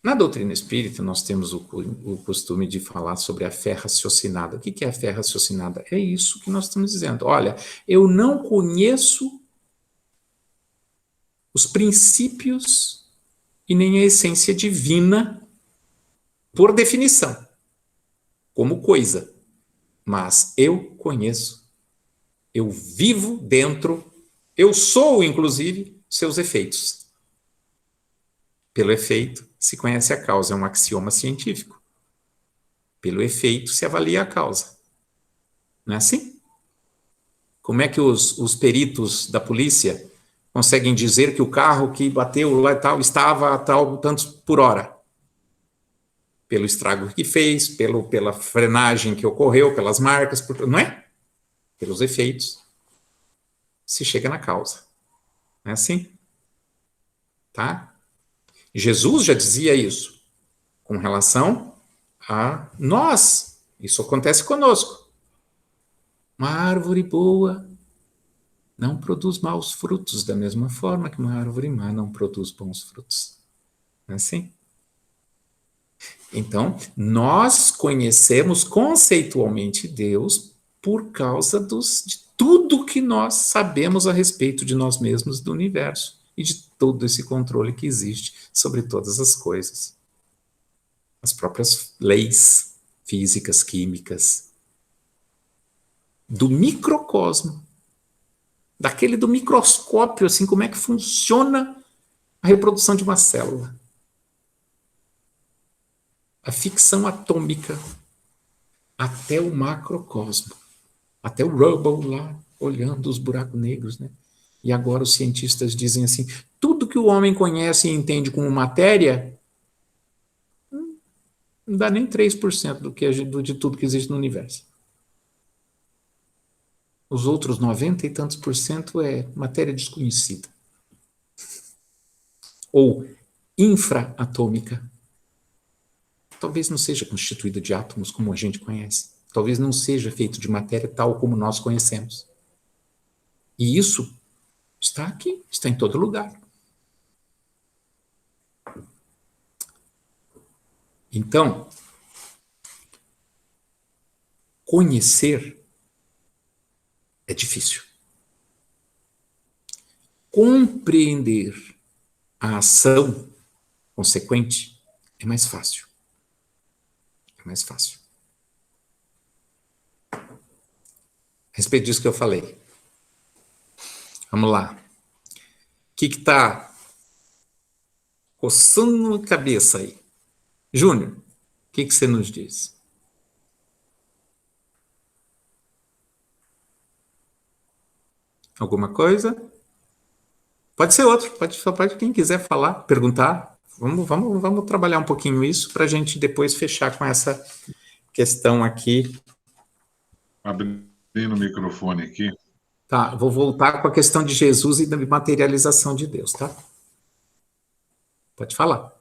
Na doutrina espírita, nós temos o costume de falar sobre a fé raciocinada. O que é a fé raciocinada? É isso que nós estamos dizendo. Olha, eu não conheço os princípios e nem a essência divina por definição, como coisa. Mas eu conheço, eu vivo dentro, eu sou, inclusive, seus efeitos. Pelo efeito, se conhece a causa, é um axioma científico. Pelo efeito, se avalia a causa. Não é assim? Como é que os peritos da polícia conseguem dizer que o carro que bateu lá e tal estava a tal tantos por hora? Pelo estrago que fez, pela frenagem que ocorreu, pelas marcas, não é? Pelos efeitos, se chega na causa. Não é assim? Tá? Jesus já dizia isso com relação a nós. Isso acontece conosco. Uma árvore boa não produz maus frutos, da mesma forma que uma árvore má não produz bons frutos. Não é assim? Então, nós conhecemos conceitualmente Deus por causa de tudo que nós sabemos a respeito de nós mesmos, do universo, e de todo esse controle que existe sobre todas as coisas. As próprias leis físicas, químicas, do microcosmo, daquele do microscópio, assim, como é que funciona a reprodução de uma célula. A ficção atômica, até o macrocosmo, até o Hubble lá, olhando os buracos negros, né? E agora os cientistas dizem assim, tudo que o homem conhece e entende como matéria, não dá nem 3% de tudo que existe no universo. Os outros 90 e tantos por cento é matéria desconhecida. Ou infraatômica. talvez não seja constituído de átomos como a gente conhece. Talvez não seja feito de matéria tal como nós conhecemos. E isso está aqui, está em todo lugar. Então, conhecer é difícil. Compreender a ação consequente é mais fácil. É mais fácil. A respeito disso que eu falei. Vamos lá. O que está coçando a cabeça aí? Júnior, o que você nos diz? Alguma coisa? Pode ser outro, pode quem quiser falar, perguntar. Vamos trabalhar um pouquinho isso para a gente depois fechar com essa questão aqui. Abrindo o microfone aqui. Tá, vou voltar com a questão de Jesus e da materialização de Deus, tá? Pode falar.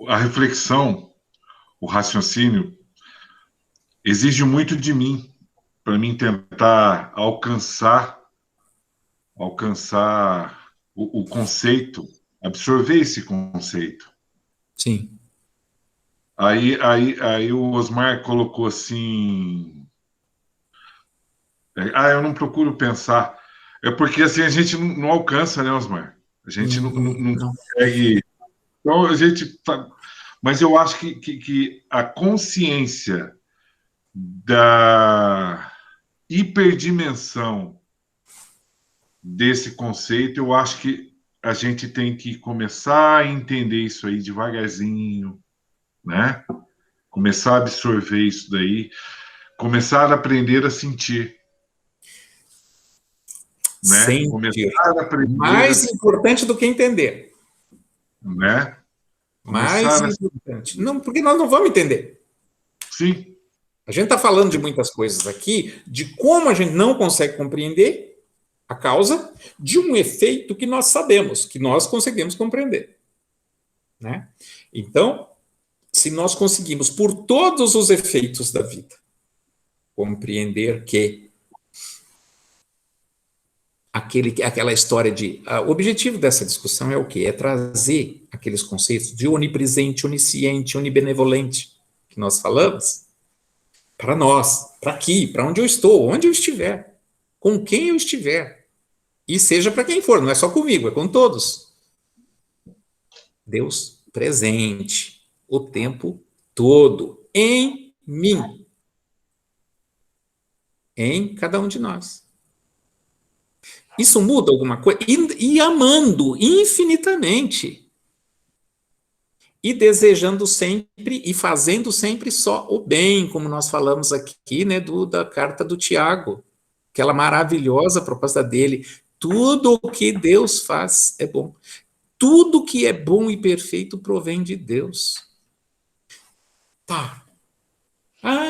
A reflexão, o raciocínio, exige muito de mim, para mim tentar alcançar o conceito, absorver esse conceito. Sim. Aí o Osmar colocou assim... eu não procuro pensar. É porque assim a gente não alcança, né, Osmar? A gente não consegue... Então, a gente... Mas eu acho que a consciência da hiperdimensão desse conceito, eu acho que a gente tem que começar a entender isso aí devagarzinho, né? Começar a absorver isso daí, começar a aprender a sentir. Né? Sentir. Começar a aprender mais importante do que entender. Né? Mais importante. Não, porque nós não vamos entender. Sim. A gente está falando de muitas coisas aqui, de como a gente não consegue compreender a causa de um efeito que nós sabemos, que nós conseguimos compreender. Né? Então, se nós conseguimos, por todos os efeitos da vida, compreender que aquela história de... O objetivo dessa discussão é o quê? É trazer aqueles conceitos de onipresente, onisciente, onibenevolente, que nós falamos, para nós, para aqui, para onde eu estou, onde eu estiver, com quem eu estiver. E seja para quem for, não é só comigo, é com todos. Deus presente o tempo todo, em mim, em cada um de nós. Isso muda alguma coisa? E amando infinitamente. E desejando sempre e fazendo sempre só o bem, como nós falamos aqui, né, da carta do Tiago. Aquela maravilhosa proposta dele. Tudo o que Deus faz é bom. Tudo que é bom e perfeito provém de Deus. Tá.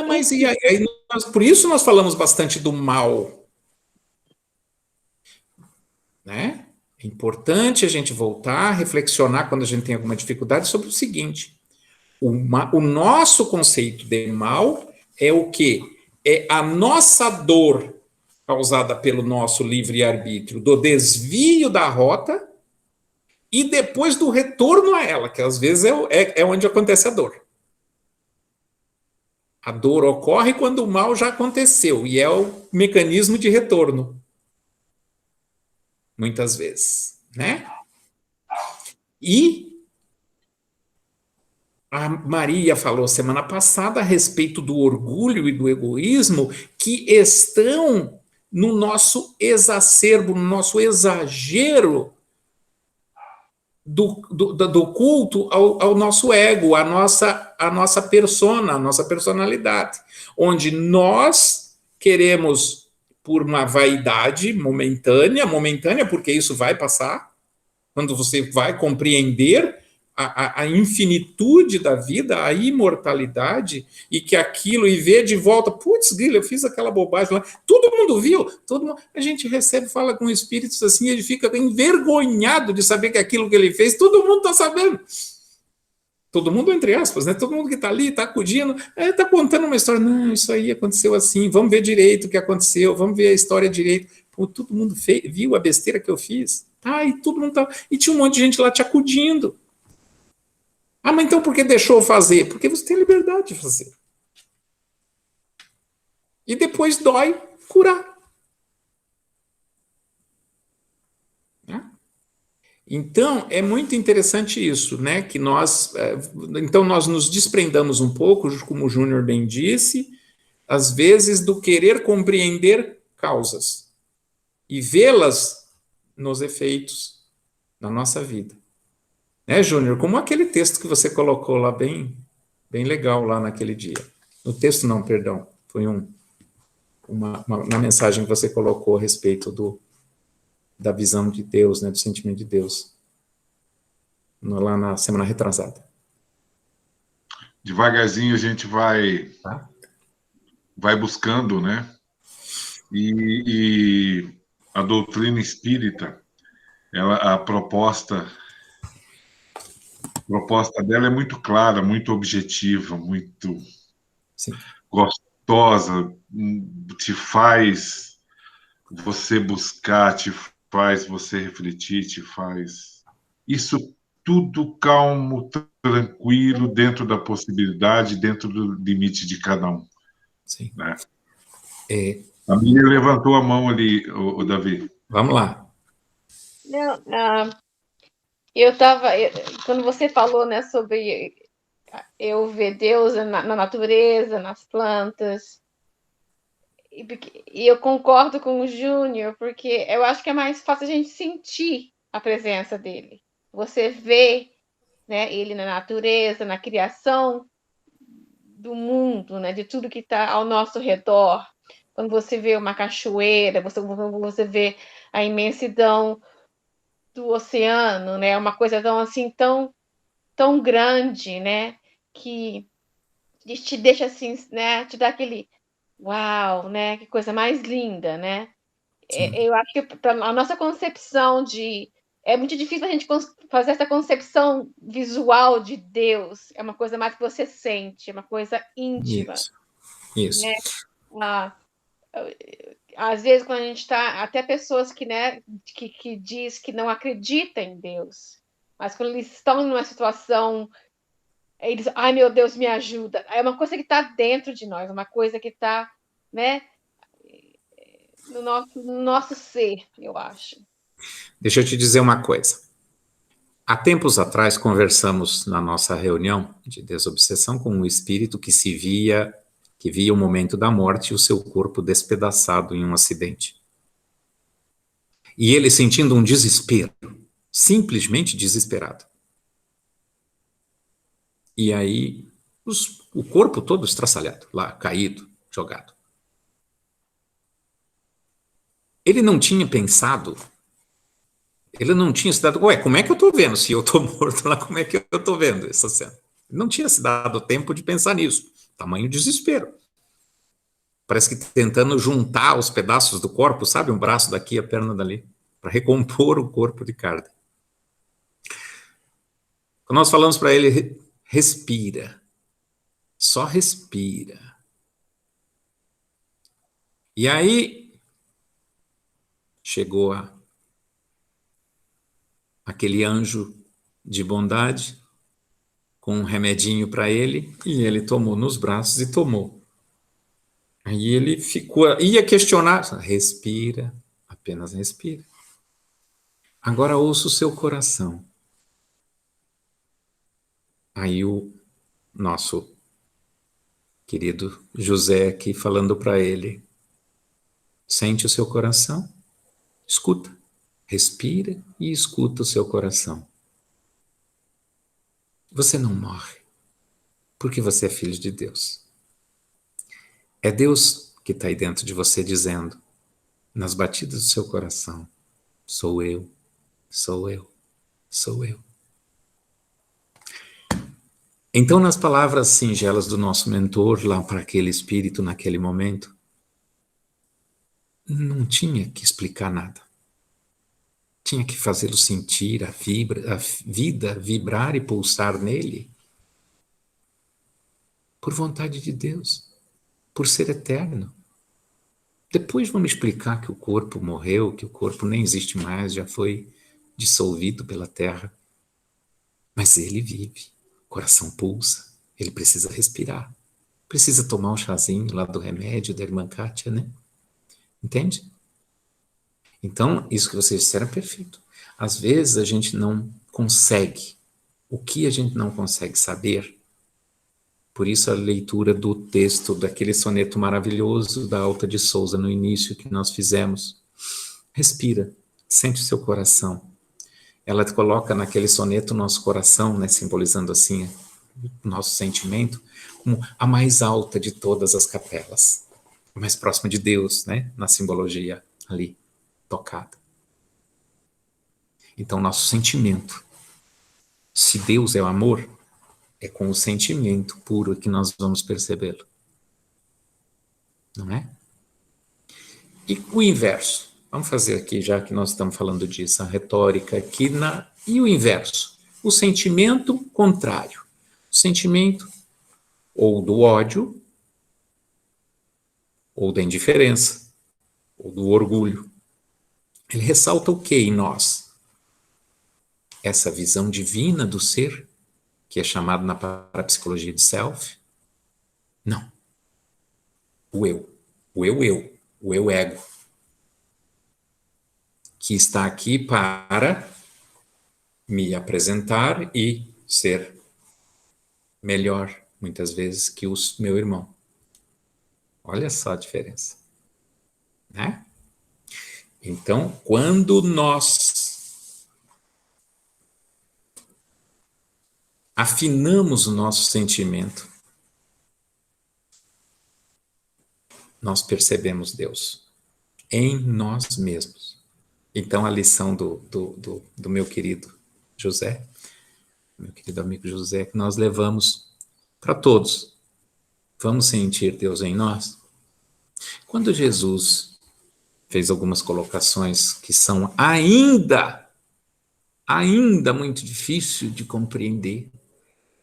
Mas e aí por isso nós falamos bastante do mal. Né? É importante a gente voltar a reflexionar quando a gente tem alguma dificuldade sobre o seguinte: o nosso conceito de mal é o quê? É a nossa dor causada pelo nosso livre-arbítrio, do desvio da rota e depois do retorno a ela, que às vezes é onde acontece a dor. A dor ocorre quando o mal já aconteceu e é o mecanismo de retorno. Muitas vezes, né? E a Maria falou semana passada a respeito do orgulho e do egoísmo que estão no nosso exacerbo, no nosso exagero do culto ao nosso ego, à nossa persona, à nossa personalidade, onde nós queremos, por uma vaidade momentânea, porque isso vai passar, quando você vai compreender a infinitude da vida, a imortalidade, e que aquilo, e ver de volta, putz, grilo, eu fiz aquela bobagem lá, todo mundo viu, a gente recebe, fala com espíritos assim, ele fica envergonhado de saber que aquilo que ele fez, todo mundo está sabendo. Todo mundo, entre aspas, né? Todo mundo que está ali, está acudindo, está contando uma história. Não, isso aí aconteceu assim, vamos ver direito o que aconteceu, vamos ver a história direito. Pô, todo mundo viu a besteira que eu fiz. E todo mundo tá... E tinha um monte de gente lá te acudindo. Mas então por que deixou fazer? Porque você tem liberdade de fazer. E depois dói curar. Então, é muito interessante isso, né? Que então nós nos desprendamos um pouco, como o Júnior bem disse, às vezes do querer compreender causas e vê-las nos efeitos na nossa vida. Né, Júnior? Como aquele texto que você colocou lá bem legal lá naquele dia. No texto não, perdão, foi uma mensagem que você colocou a respeito da visão de Deus, né, do sentimento de Deus, lá na semana retrasada. Devagarzinho a gente vai buscando, né? E a doutrina espírita, a proposta dela é muito clara, muito objetiva, muito Sim. gostosa, te faz você buscar, te faz você refletir, te faz... Isso tudo calmo, tranquilo, dentro da possibilidade, dentro do limite de cada um. Sim. Né? A Miriam levantou a mão ali, o Davi. Vamos lá. Não, quando você falou, né, sobre eu ver Deus na natureza, nas plantas, e eu concordo com o Júnior, porque eu acho que é mais fácil a gente sentir a presença dele. Você vê, né, ele na natureza, na criação do mundo, né, de tudo que está ao nosso redor. Quando você vê uma cachoeira, você vê a imensidão do oceano, né, uma coisa tão assim, tão grande, né, que te deixa assim, né, te dá aquele uau, né, que coisa mais linda, né? Eu acho que a nossa concepção é muito difícil a gente fazer essa concepção visual de Deus. É uma coisa mais que você sente, é uma coisa íntima. Isso. Né? Às vezes, quando a gente está... Até pessoas que diz que não acreditam em Deus, mas quando eles estão numa situação, eles... Ai, meu Deus, me ajuda. É uma coisa que está dentro de nós, uma coisa que está, né, no nosso ser, eu acho. Deixa eu te dizer uma coisa. Há tempos atrás, conversamos na nossa reunião de desobsessão com um espírito que via o momento da morte e o seu corpo despedaçado em um acidente. E ele sentindo um desespero, simplesmente desesperado. E aí, o corpo todo estraçalhado, lá, caído, jogado. Ele não tinha pensado, ele não tinha se dado, como é que eu estou vendo? Se eu estou morto lá, como é que eu estou vendo essa cena? Ele não tinha se dado tempo de pensar nisso. Tamanho desespero. Parece que tentando juntar os pedaços do corpo, sabe? Um braço daqui, a perna dali, para recompor o corpo de carne. Quando nós falamos para ele, respira. Só respira. E aí, chegou aquele anjo de bondade, com um remedinho para ele, e ele tomou nos braços e tomou. Aí ele ia questionar, respira, apenas respira. Agora ouça o seu coração. Aí o nosso querido José aqui falando para ele, sente o seu coração, escuta, respira e escuta o seu coração. Você não morre, porque você é filho de Deus. É Deus que está aí dentro de você dizendo, nas batidas do seu coração, sou eu, sou eu, sou eu. Então, nas palavras singelas do nosso mentor, lá para aquele espírito, naquele momento, não tinha que explicar nada. Tinha que fazê-lo sentir a vida vibrar e pulsar nele, por vontade de Deus, por ser eterno. Depois vamos explicar que o corpo morreu, que o corpo nem existe mais, já foi dissolvido pela terra. Mas ele vive, o coração pulsa, ele precisa respirar. Precisa tomar um chazinho lá do remédio da irmã Kátia, né? Entende? Então, isso que vocês disseram é perfeito. Às vezes a gente não consegue. O que a gente não consegue saber? Por isso a leitura do texto, daquele soneto maravilhoso da Alta de Souza no início que nós fizemos. Respira, sente o seu coração. Ela coloca naquele soneto o nosso coração, né, simbolizando assim o nosso sentimento, como a mais alta de todas as capelas, a mais próxima de Deus, né, na simbologia ali, tocada. Então, nosso sentimento, se Deus é o amor, é com o sentimento puro que nós vamos percebê-lo. Não é? E o inverso? Vamos fazer aqui, já que nós estamos falando disso, a retórica aqui e o inverso? O sentimento contrário. O sentimento ou do ódio, ou da indiferença, ou do orgulho. Ele ressalta o que em nós? Essa visão divina do ser, que é chamado na parapsicologia de self? Não. O eu. O eu ego. Que está aqui para me apresentar e ser melhor, muitas vezes, que o meu irmão. Olha só a diferença. Né? Então, quando nós afinamos o nosso sentimento, nós percebemos Deus em nós mesmos. Então, a lição do meu querido José, meu querido amigo José, que nós levamos para todos. Vamos sentir Deus em nós? Quando Jesus fez algumas colocações que são ainda muito difícil de compreender,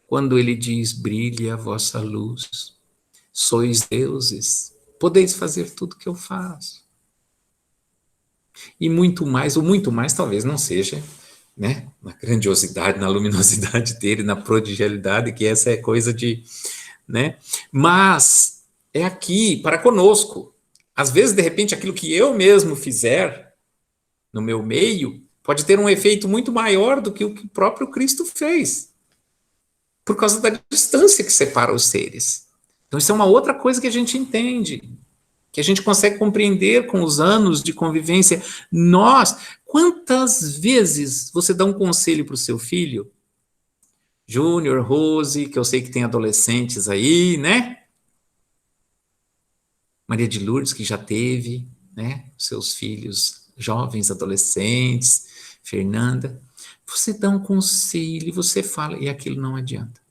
quando ele diz, brilhe a vossa luz, sois deuses, podeis fazer tudo que eu faço. E muito mais, o muito mais talvez não seja, né, na grandiosidade, na luminosidade dele, na prodigialidade, que essa é coisa de, né, mas é aqui, para conosco. Às vezes, de repente, aquilo que eu mesmo fizer no meu meio pode ter um efeito muito maior do que o que o próprio Cristo fez, por causa da distância que separa os seres. Então, isso é uma outra coisa que a gente entende, que a gente consegue compreender com os anos de convivência. Quantas vezes você dá um conselho para o seu filho, Júnior, Rose, que eu sei que tem adolescentes aí, né? Maria de Lourdes, que já teve, né, seus filhos jovens, adolescentes, Fernanda. Você dá um conselho, você fala, e aquilo não adianta.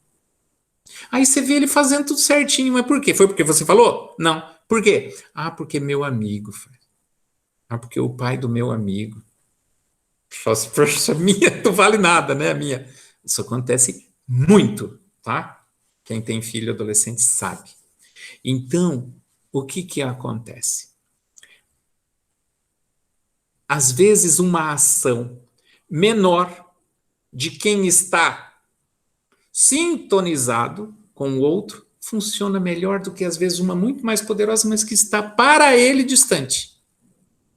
Aí você vê ele fazendo tudo certinho, mas por quê? Foi porque você falou? Não. Por quê? Ah, porque meu amigo. Ah, porque o pai do meu amigo. Poxa, minha não vale nada, né, minha? Isso acontece muito, tá? Quem tem filho adolescente sabe. Então, o que acontece? Às vezes, uma ação menor de quem está sintonizado com o outro funciona melhor do que, às vezes, uma muito mais poderosa, mas que está para ele distante.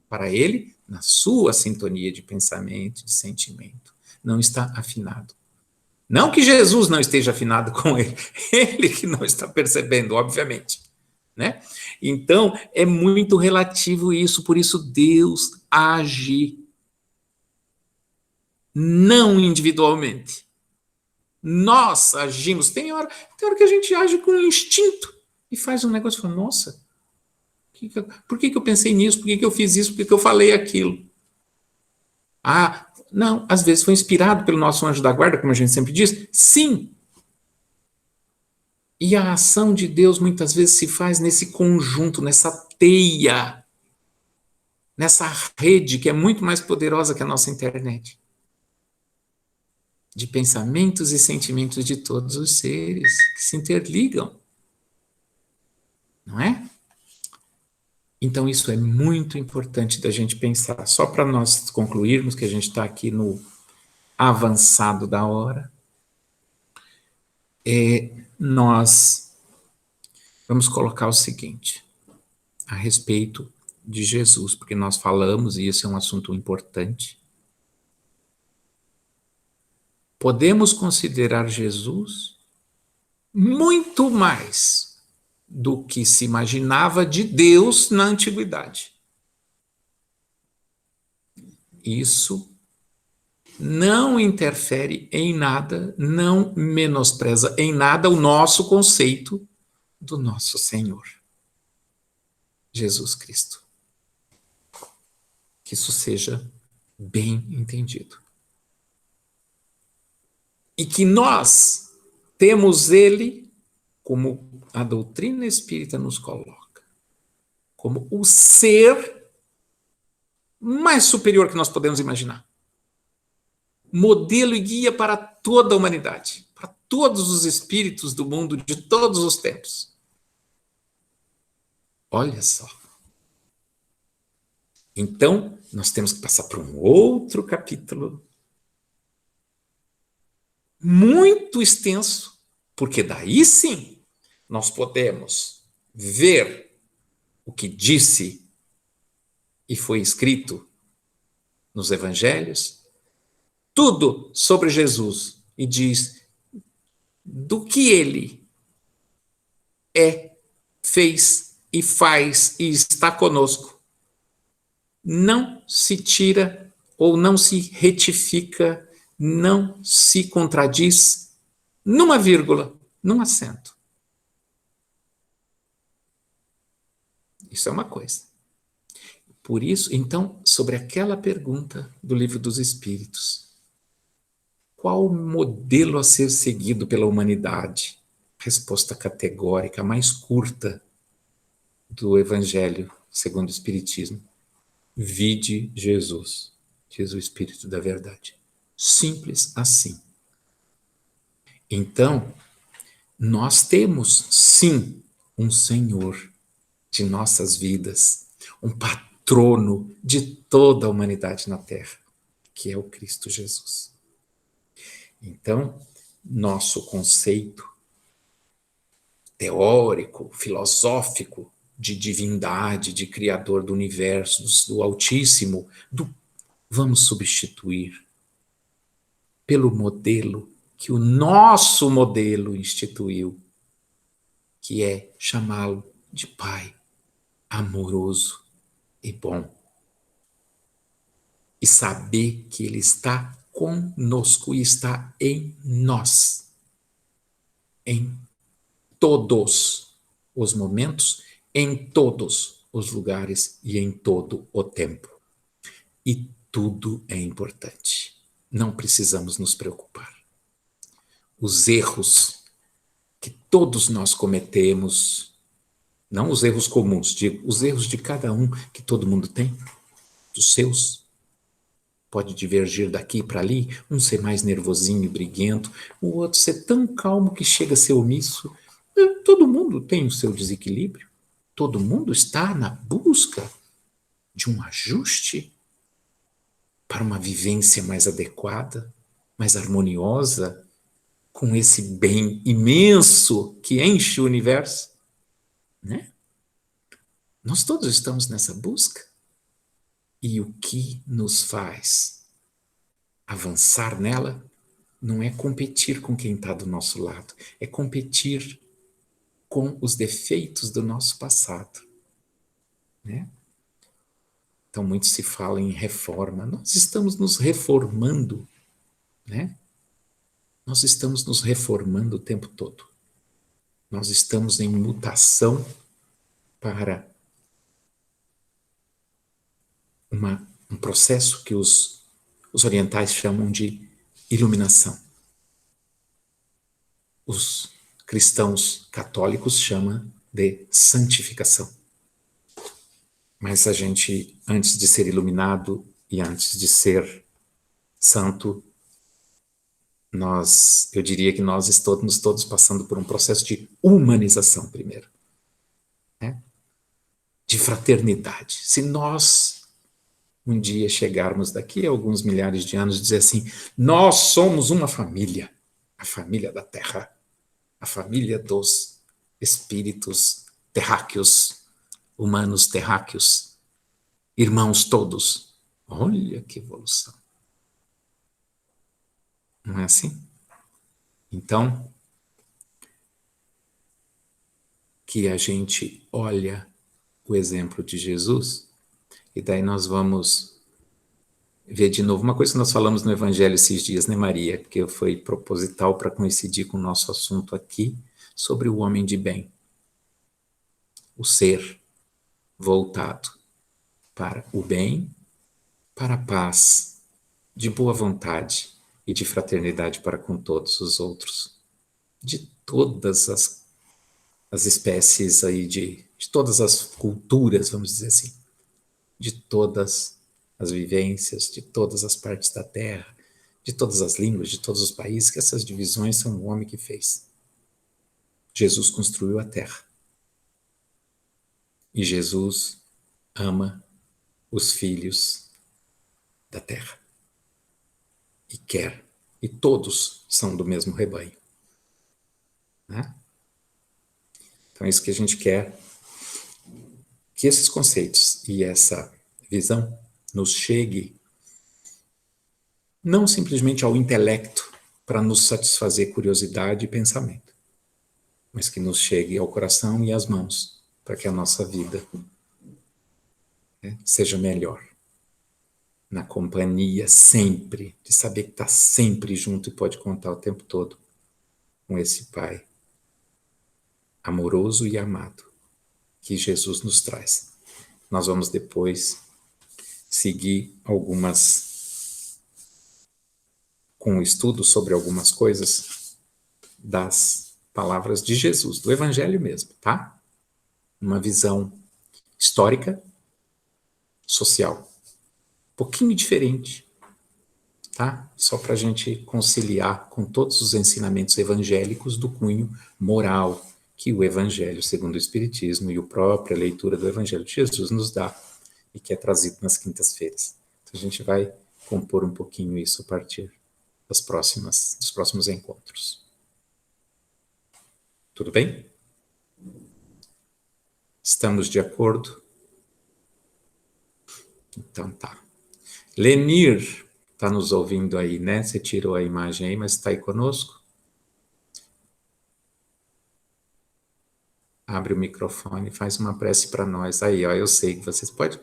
Para ele, na sua sintonia de pensamento, de sentimento, não está afinado. Não que Jesus não esteja afinado com ele, ele que não está percebendo, obviamente. Né? Então, é muito relativo isso, por isso Deus age não individualmente. Nós agimos, tem hora que a gente age com instinto e faz um negócio e fala, nossa, por que eu pensei nisso? Por que eu fiz isso? Por que eu falei aquilo? Ah, não, às vezes foi inspirado pelo nosso anjo da guarda, como a gente sempre diz. Sim, E a ação de Deus muitas vezes se faz nesse conjunto, nessa teia, nessa rede que é muito mais poderosa que a nossa internet, de pensamentos e sentimentos de todos os seres que se interligam, não é? Então isso é muito importante da gente pensar. Só para nós concluirmos que a gente está aqui no avançado da hora, nós vamos colocar o seguinte, a respeito de Jesus, porque nós falamos, e esse é um assunto importante, podemos considerar Jesus muito mais do que se imaginava de Deus na antiguidade. Isso não interfere em nada, não menospreza em nada o nosso conceito do nosso Senhor, Jesus Cristo. Que isso seja bem entendido. E que nós temos ele, como a doutrina espírita nos coloca, como o ser mais superior que nós podemos imaginar. Modelo e guia para toda a humanidade, para todos os espíritos do mundo de todos os tempos. Olha só. Então, nós temos que passar para um outro capítulo muito extenso, porque daí sim nós podemos ver o que disse e foi escrito nos evangelhos, tudo sobre Jesus, e diz do que ele é, fez e faz e está conosco. Não se tira ou não se retifica, não se contradiz numa vírgula, num acento. Isso é uma coisa. Por isso, então, sobre aquela pergunta do Livro dos Espíritos, qual o modelo a ser seguido pela humanidade? Resposta categórica, mais curta do Evangelho segundo o Espiritismo. Vide Jesus, diz o Espírito da Verdade. Simples assim. Então, nós temos, sim, um Senhor de nossas vidas, um patrono de toda a humanidade na Terra, que é o Cristo Jesus. Então, nosso conceito teórico, filosófico, de divindade, de criador do universo, do Altíssimo, vamos substituir pelo modelo que o nosso modelo instituiu, que é chamá-lo de Pai amoroso e bom. E saber que Ele está conosco e está em nós, em todos os momentos, em todos os lugares e em todo o tempo. E tudo é importante. Não precisamos nos preocupar. Os erros que todos nós cometemos, não os erros comuns, digo, os erros de cada um que todo mundo tem, dos seus, pode divergir daqui para ali, um ser mais nervosinho, briguento, o outro ser tão calmo que chega a ser omisso. Todo mundo tem o seu desequilíbrio, todo mundo está na busca de um ajuste para uma vivência mais adequada, mais harmoniosa, com esse bem imenso que enche o universo, né? Nós todos estamos nessa busca. E o que nos faz avançar nela não é competir com quem está do nosso lado, é competir com os defeitos do nosso passado, né? Então, muito se fala em reforma. Nós estamos nos reformando, né? Nós estamos nos reformando o tempo todo. Nós estamos em mutação para um processo que os orientais chamam de iluminação. Os cristãos católicos chama de santificação. Mas a gente, antes de ser iluminado e antes de ser santo, eu diria que nós estamos todos passando por um processo de humanização primeiro, né? De fraternidade. Se nós um dia chegarmos daqui a alguns milhares de anos e dizer assim, nós somos uma família, a família da Terra, a família dos espíritos terráqueos, humanos terráqueos, irmãos todos. Olha que evolução. Não é assim? Então, que a gente olha o exemplo de Jesus, e daí nós vamos ver de novo uma coisa que nós falamos no Evangelho esses dias, né, Maria? Porque foi proposital para coincidir com o nosso assunto aqui, sobre o homem de bem. O ser voltado para o bem, para a paz, de boa vontade e de fraternidade para com todos os outros, de todas as espécies aí, de todas as culturas, vamos dizer assim, de todas as vivências, de todas as partes da Terra, de todas as línguas, de todos os países, que essas divisões são o homem que fez. Jesus construiu a Terra. E Jesus ama os filhos da Terra. E quer. E todos são do mesmo rebanho. Né? Então é isso que a gente quer, que esses conceitos e essa visão nos chegue não simplesmente ao intelecto para nos satisfazer curiosidade e pensamento, mas que nos chegue ao coração e às mãos para que a nossa vida, né, seja melhor. Na companhia sempre, de saber que está sempre junto e pode contar o tempo todo com esse Pai amoroso e amado que Jesus nos traz. Nós vamos depois seguir com um estudo sobre algumas coisas das palavras de Jesus, do Evangelho mesmo, tá? Uma visão histórica, social, um pouquinho diferente, tá? Só para a gente conciliar com todos os ensinamentos evangélicos do cunho moral que o Evangelho, segundo o Espiritismo, e a própria leitura do Evangelho de Jesus nos dá, e que é trazido nas quintas-feiras. Então a gente vai compor um pouquinho isso a partir dos próximos encontros. Tudo bem? Estamos de acordo? Então tá. Lenir está nos ouvindo aí, né? Você tirou a imagem aí, mas está aí conosco? Abre o microfone, faz uma prece para nós. Aí, ó, eu sei que vocês podem.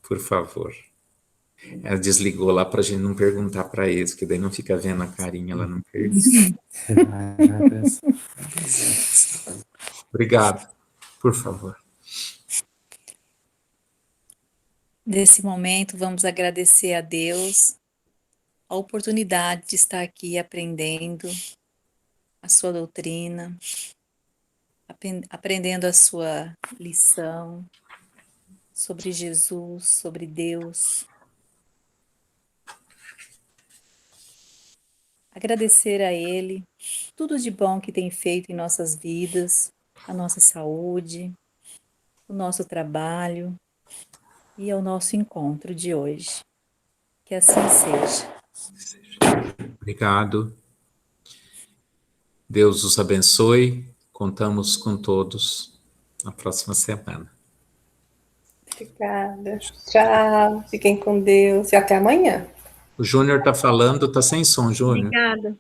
Por favor. Ela desligou lá para a gente não perguntar para eles, que daí não fica vendo a carinha, ela não pergunta. Obrigado. Por favor. Nesse momento, vamos agradecer a Deus a oportunidade de estar aqui aprendendo a sua doutrina, aprendendo a sua lição sobre Jesus, sobre Deus. Agradecer a Ele tudo de bom que tem feito em nossas vidas, a nossa saúde, o nosso trabalho e ao nosso encontro de hoje. Que assim seja. Obrigado. Deus os abençoe. Contamos com todos na próxima semana. Obrigada. Tchau. Fiquem com Deus e até amanhã. O Júnior está falando, está sem som, Júnior. Obrigada.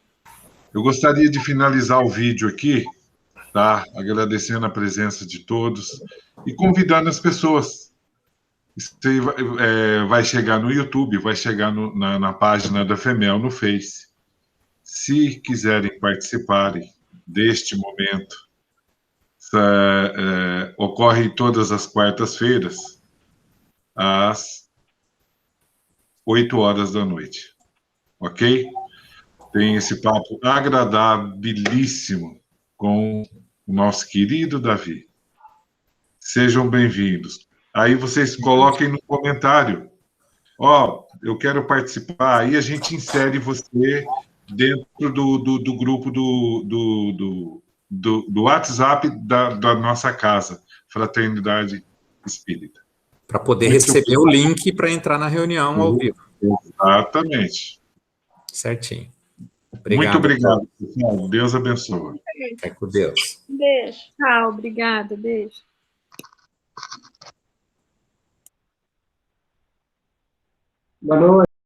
Eu gostaria de finalizar o vídeo aqui, tá? Agradecendo a presença de todos e convidando as pessoas. Isso aí vai chegar no YouTube, vai chegar na página da FEMEL no Face. Se quiserem participarem deste momento, ocorre todas as quartas-feiras, às 8 horas da noite. Ok? tem esse papo agradabilíssimo com o nosso querido Davi. Sejam bem-vindos. Aí vocês coloquem no comentário. Ó, eu quero participar. Aí a gente insere você dentro do grupo do WhatsApp da nossa casa, Fraternidade Espírita. Para poder Muito receber o link para entrar na reunião ao vivo. Exatamente. Certinho. Muito obrigado, pessoal. Deus abençoe. É com Deus. Beijo. Tchau, obrigada, beijo. Boa noite.